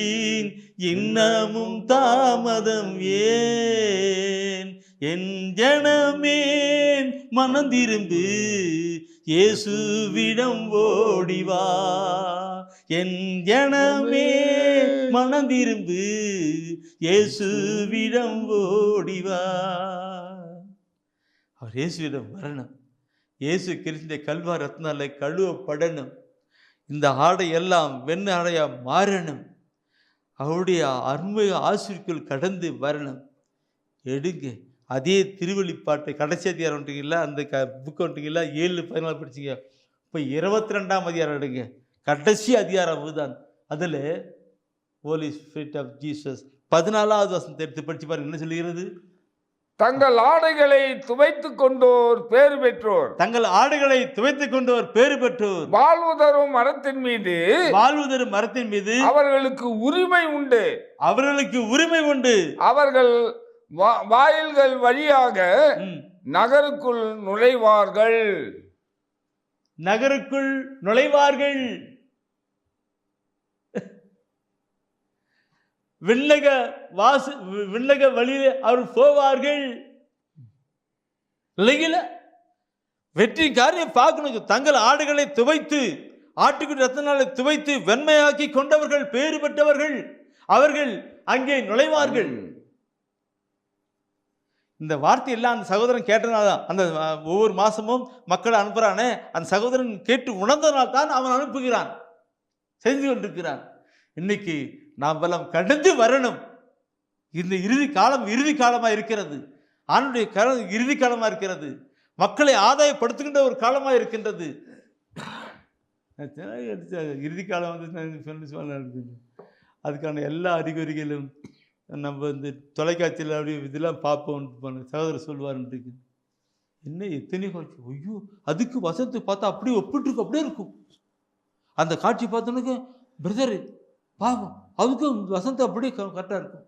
B: இன்னமும் தாமதம் ஏன், என் ஜனமே மனம் திரும்பு இயேசுவிடம் ஓடிவா, என் ஜனமே மனம் திரும்பு இயேசுவிடம் ஓடிவா. அவர் இயேசுவிடம் வரணும். இயேசு கிறிஸ்துவின் கல்வாரி ரத்னால கழுவப்படணும். இந்த ஆடை எல்லாம் வெண்ண ஆடையா மாறணும். அவருடைய அருமை ஆசிரியர்கள் கடந்து வரணும். எடுங்க அதே திருவெளிப்பாட்டை கடைசி அதிகாரம் ஒன்றுங்களா, அந்த புக்கு ஒன்றுங்களா 7:14 படிச்சிங்க. இப்போ 22ஆம் அதிகாரம் எடுங்க, கடைசி அதிகாரம் தான். அதில் ஹோலி ஸ்பிரிட் ஆஃப் ஜீசஸ் 14வது வசனத்தை எடுத்து படிச்சு பாருங்க. என்ன சொல்லுகிறது?
E: தங்கள் ஆடைகளை துவைத்துக் கொண்டோர் பேறு பெற்றோர்,
B: தங்கள் ஆடைகளை துவைத்துக் கொண்டோர் பேறு பெற்றோர்,
E: வாழ்வுதரும் மரத்தின் மீது
B: வாழ்வுதரும் மரத்தின் மீது
E: அவர்களுக்கு உரிமை உண்டு,
B: அவர்களுக்கு உரிமை உண்டு.
E: அவர்கள் வாயில்கள் வழியாக நகருக்குள் நுழைவார்கள்,
B: நகருக்குள் நுழைவார்கள். விண்ணக வழியிலே அவர் போவார்கள். இல்லைங்கள வெற்றி காரியம் பார்க்கணும். தங்கள் ஆடுகளை துவைத்து ஆட்டுக்குட்டி ரத்தனாலை துவைத்து வெண்மையாக்கி கொண்டவர்கள் பேறு பெற்றவர்கள், அவர்கள் அங்கே நுழைவார்கள். இந்த வார்த்தை எல்லாம் அந்த சகோதரன் கேட்டனால்தான், அந்த ஒவ்வொரு மாசமும் மக்களை அனுப்புறானே அந்த சகோதரன் கேட்டு உணர்ந்தனால் தான் அவன் அனுப்புகிறான், செஞ்சு கொண்டிருக்கிறான். இன்னைக்கு நாம் எல்லாம் கடந்து வரணும். இந்த இறுதி காலமாக இருக்கிறது. ஆணுடைய காலம் இறுதி காலமாக இருக்கிறது. மக்களை ஆதாயப்படுத்துகின்ற ஒரு காலமாக இருக்கின்றது. இறுதி காலம் வந்து அதுக்கான எல்லா அறிகுறிகளும் நம்ம இந்த தொலைக்காட்சியில் அப்படியே இதெல்லாம் பார்ப்போம். சகோதரர் சொல்வார்ன்றது என்ன எத்தனை காட்சி, ஐயோ அதுக்கு வசனத்தை பார்த்தா அப்படியே ஒப்பிட்டுருக்கு, அப்படியே இருக்கும். அந்த காட்சி பார்த்தோன்னே பிரதரு பாவம், அதுக்கும் வசந்தம் அப்படியே கரெக்டாக இருக்கும்.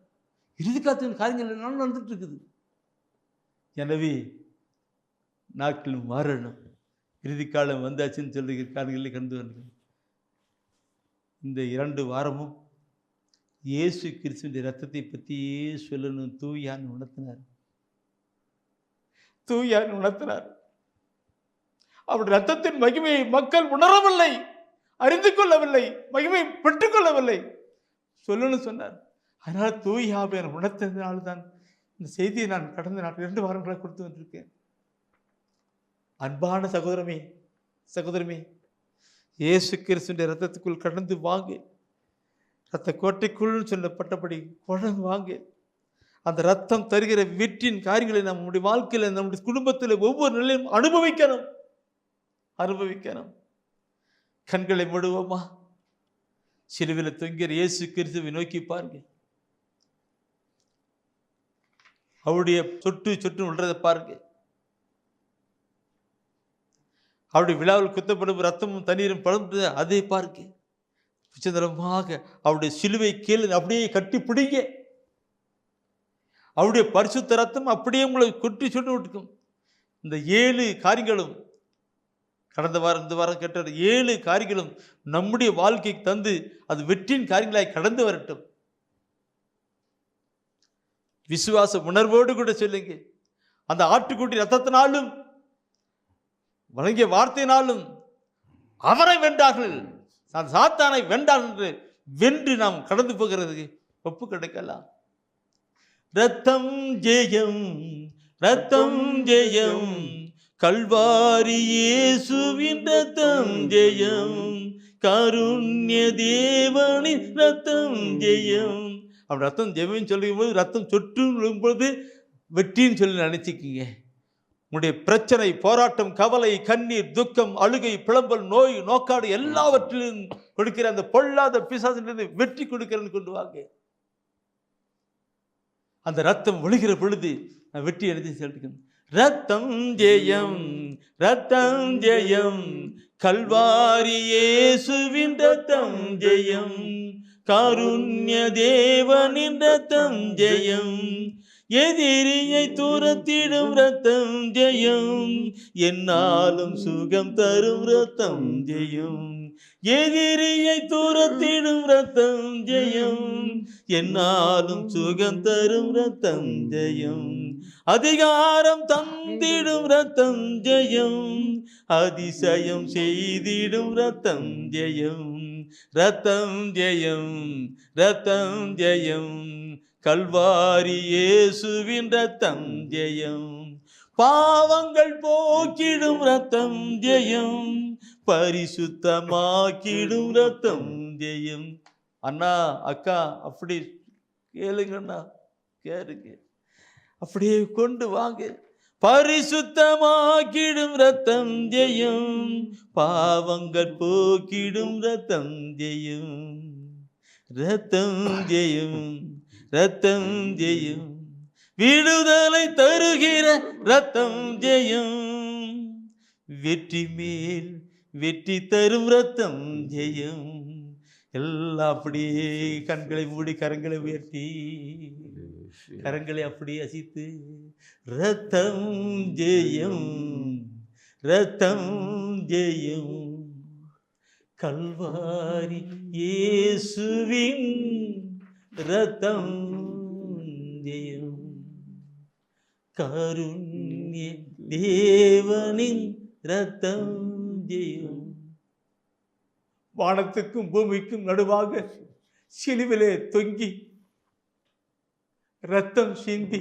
B: இறுதி காலத்தின் காரியங்கள் எல்லாம் நடந்துட்டு இருக்குது. எனவே நாட்கள் மாறணும். இறுதி காலம் வந்தாச்சுன்னு சொல்லி காரியங்களை கண்டு வரணும். இந்த 2 வாரமும் இயேசு கிறிஸ்துவின் ரத்தத்தை பற்றியே சொல்லணும். தூயான் உணர்த்தினார். அவருடைய ரத்தத்தின் மகிமையை மக்கள் உணரவில்லை, அறிந்து கொள்ளவில்லை, மகிமை பெற்றுக்கொள்ளவில்லை. சொல்லணும்னு சொன்னார். அதனால் தூயாவின் உணர்த்ததினால்தான் இந்த செய்தியை நான் கடந்த 2 வாரங்களாக கொடுத்து வந்திருக்கேன். அன்பான சகோதரமே இயேசு கிறிஸ்துவின் ரத்தத்துக்குள் கடந்து வாங்க. ரத்த கோட்டைக்குள் சொல்லப்பட்டபடி குழந்தை வாங்க. அந்த ரத்தம் தருகிற வெற்றியின் காரியங்களை நம்முடைய வாழ்க்கையில், நம்முடைய குடும்பத்தில் ஒவ்வொரு நிலையும் அனுபவிக்கணும். கண்களை மூடுவோமா? சிலுவையில் தொங்கிற இயேசு கிறிஸ்துவை நோக்கி பாருங்க. அவருடைய சொட்டு விடுறதை பாருங்க. அவருடைய விழாவில் குத்தப்படும் ரத்தமும் தண்ணீரும் பழம்பு அதை பாருங்க. விசித்திரமாக அவருடைய சிலுவை கீழே அப்படியே கட்டி பிடிங்க. அவருடைய பரிசுத்த ரத்தம் அப்படியே உங்களை கொட்டி சுட்டு விட்டுக்கும். இந்த 7 காரியங்களும் கடந்த வாரம் இந்த வாரம் கேட்ட 7 காரியங்களும் நம்முடைய வாழ்க்கைக்கு தந்து அது வெற்றியின் காரியங்களாய் கடந்து வரட்டும். விசுவாச உணர்வோடு கூட சொல்லுங்க. அந்த ஆட்டுக்குட்டி ரத்தத்தினாலும் வழங்கிய வார்த்தையினாலும் அவரை வென்றார்கள், சாத்தானை வென்றார்கள். வென்று நாம் கடந்து போகிறதுக்கு ஒப்பு கிடைக்கலாம். ரத்தம் ஜெயம், ரத்தம் ஜெயம், கல்வாரி இயேசுவின் ரத்தம் ஜெயம், காருண்ய தேவனின் ரத்தம் ஜெயம். அப்படி ரத்தம் ஜெயம் சொல்லும் போது ரத்தம் சொட்டு பொழுது வெற்றின்னு சொல்லி நினைச்சிக்கிங்க. உங்களுடைய பிரச்சனை, போராட்டம், கவலை, கண்ணீர், துக்கம், அழுகை, புலம்பல், நோய், நோக்காடு எல்லாவற்றிலும் கொடுக்கிற அந்த பொல்லாத பிசாசிலிருந்து வெற்றி கொடுக்கிறேன்னு கொண்டு வாங்க. அந்த ரத்தம் ஒழுகிற பொழுது நான் வெற்றி எழுதி சொல்லிருக்கேன். ரத்தம் ஜெயம், ரத்தம் ஜெயம், கல்வாரி இயேசுவின் ரத்தம் ஜெயம், காருண்ய தேவனின் ரத்தம் ஜெயம்,
C: எதிரியை துரத்திடும் ரத்தம் ஜெயம், என்னாலும் சுகம் தரும் ரத்தம் ஜெயம். எதிரியை துரத்திடும் ரத்தம் ஜெயம், என்னாலும் சுகம் தரும் ரத்தம் ஜெயம். அதிகாரம் தந்திடும் ரத்தம் ஜெயம், அதிசயம் செய்திடும் ரத்தம் ஜெயம். ரத்தம் ஜெயம், ரத்தம் ஜெயம், கல்வாரி இயேசுவின் ரத்தம் ஜெயம். பாவங்கள் போக்கிடும் ரத்தம் ஜெயம், பரிசுத்தமாக்கிடும் ரத்தம் ஜெயம். அண்ணா அக்கா அப்படி கேளுங்கண்ணா, கேளுங்க, அப்படியே கொண்டு வாங்க. பரிசுத்தமாக்கிடும் ரத்தம் ஜெயம், பாவங்கள் போக்கிடும் ரத்தம் ஜெயம். ரத்தம் ஜெயம், ரத்தம் ஜெயம், விடுதலை தருகிற ரத்தம் ஜெயம். வெற்றி மேல் வெற்றி தரும் ரத்தம் ஜெயம். எல்லாம் அப்படியே கண்களை மூடி கரங்களை உயர்த்தி கரங்களை அப்படியே அசைத்து ரத்தம் ஜெயம், ரத்தம் ஜெயம், கல்வாரி இயேசுவின் ரத்தம் ஜெயம். கருண்ய தேவனின் ரத்தம் ஜெயம். வானத்துக்கும் பூமிக்கும் நடுவாக சிலுவிலே தொங்கி ரத்தம் சிந்தி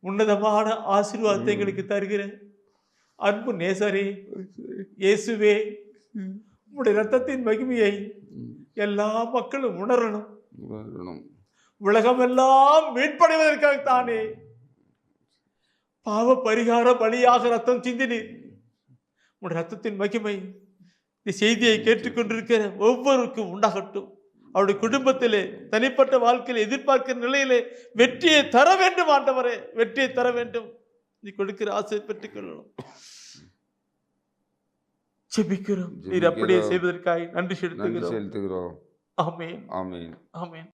C: உன்னதமான ஆசீர்வாதத்தை எங்களுக்கு தருகிற அன்பு நேசரே இயேசுவே, உம்முடைய ரத்தத்தின் மகிமையை எல்லா மக்களும் உணரணும். உலகமெல்லாம் மீட்படைவதற்காகத்தானே பாவ பரிகார பலியாக ரத்தம் சிந்தினீர். உம்முடைய ரத்தத்தின் மகிமை இந்த செய்தியை கேட்டுக்கொண்டிருக்கிற ஒவ்வொருக்கும் உண்டாகட்டும். அவருடைய குடும்பத்திலே தனிப்பட்ட வாழ்க்கையில் எதிர்பார்க்கிற நிலையிலே வெற்றியை தர வேண்டும். ஆண்டவரே, வெற்றியை தர வேண்டும். நீ கொடுக்கிற ஆசை பெற்றுக் கொள்ளணும். ஜெபிக்கிறோம். நீர் அப்படியே செய்வதற்காக நன்றி செலுத்துகிறோம்.
E: செலுத்துகிறோம்.
C: ஆமென்,
E: ஆமென்,
C: ஆமென்.